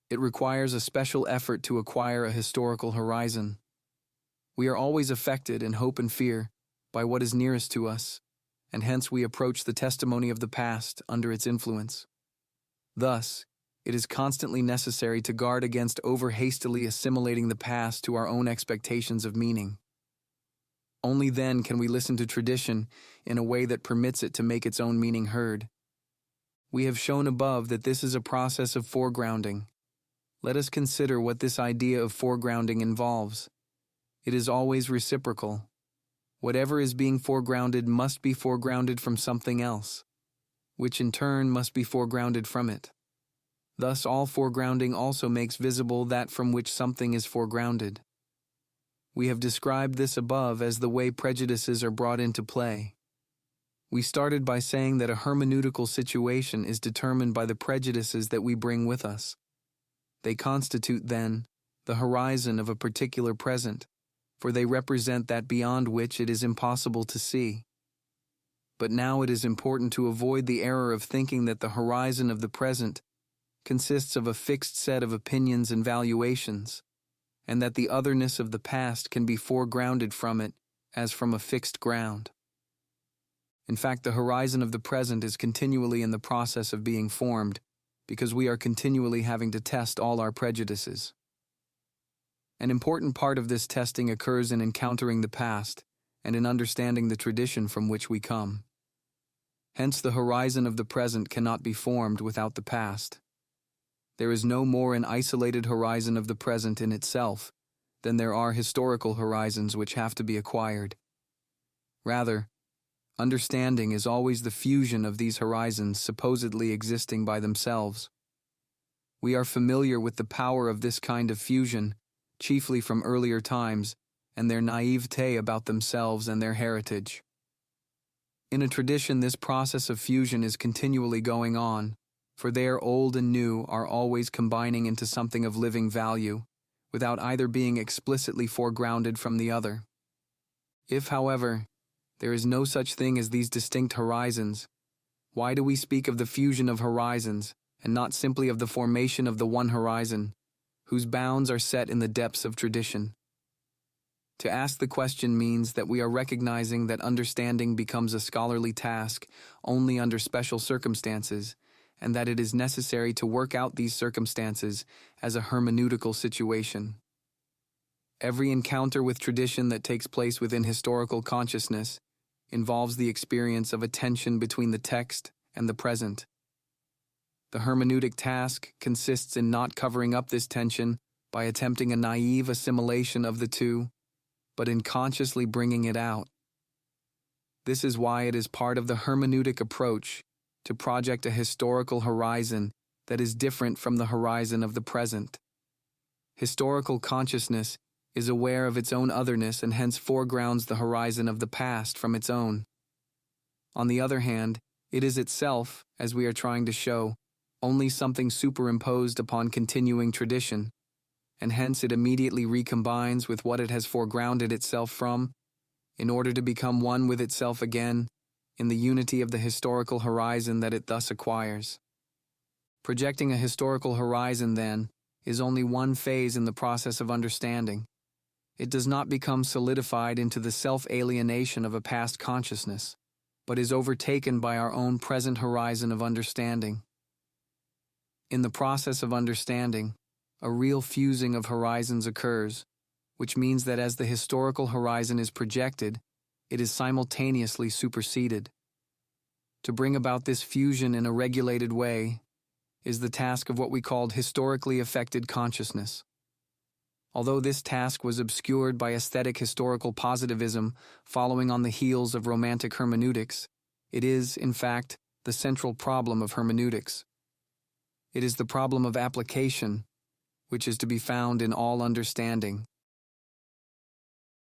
It requires a special effort to acquire a historical horizon. We are always affected in hope and fear by what is nearest to us, and hence we approach the testimony of the past under its influence. Thus, it is constantly necessary to guard against over-hastily assimilating the past to our own expectations of meaning. Only then can we listen to tradition in a way that permits it to make its own meaning heard. We have shown above that this is a process of foregrounding. Let us consider what this idea of foregrounding involves. It is always reciprocal. Whatever is being foregrounded must be foregrounded from something else, which in turn must be foregrounded from it. Thus, all foregrounding also makes visible that from which something is foregrounded. We have described this above as the way prejudices are brought into play. We started by saying that a hermeneutical situation is determined by the prejudices that we bring with us. They constitute, then, the horizon of a particular present, for they represent that beyond which it is impossible to see. But now it is important to avoid the error of thinking that the horizon of the present consists of a fixed set of opinions and valuations, and that the otherness of the past can be foregrounded from it as from a fixed ground. In fact, the horizon of the present is continually in the process of being formed, because we are continually having to test all our prejudices. An important part of this testing occurs in encountering the past and in understanding the tradition from which we come. Hence, the horizon of the present cannot be formed without the past. There is no more an isolated horizon of the present in itself than there are historical horizons which have to be acquired. Rather, understanding is always the fusion of these horizons supposedly existing by themselves. We are familiar with the power of this kind of fusion, chiefly from earlier times, and their naivete about themselves and their heritage. In a tradition, this process of fusion is continually going on, for there old and new are always combining into something of living value, without either being explicitly foregrounded from the other. If, however, there is no such thing as these distinct horizons, why do we speak of the fusion of horizons, and not simply of the formation of the one horizon, whose bounds are set in the depths of tradition? To ask the question means that we are recognizing that understanding becomes a scholarly task only under special circumstances, and that it is necessary to work out these circumstances as a hermeneutical situation. Every encounter with tradition that takes place within historical consciousness involves the experience of a tension between the text and the present. The hermeneutic task consists in not covering up this tension by attempting a naive assimilation of the two, but in consciously bringing it out. This is why it is part of the hermeneutic approach to project a historical horizon that is different from the horizon of the present. Historical consciousness is aware of its own otherness and hence foregrounds the horizon of the past from its own. On the other hand, it is itself, as we are trying to show, only something superimposed upon continuing tradition, and hence it immediately recombines with what it has foregrounded itself from, in order to become one with itself again, in the unity of the historical horizon that it thus acquires. Projecting a historical horizon, then, is only one phase in the process of understanding. It does not become solidified into the self-alienation of a past consciousness, but is overtaken by our own present horizon of understanding. In the process of understanding, a real fusing of horizons occurs, which means that as the historical horizon is projected, it is simultaneously superseded. To bring about this fusion in a regulated way is the task of what we called historically affected consciousness. Although this task was obscured by aesthetic historical positivism following on the heels of romantic hermeneutics, it is, in fact, the central problem of hermeneutics. It is the problem of application, which is to be found in all understanding.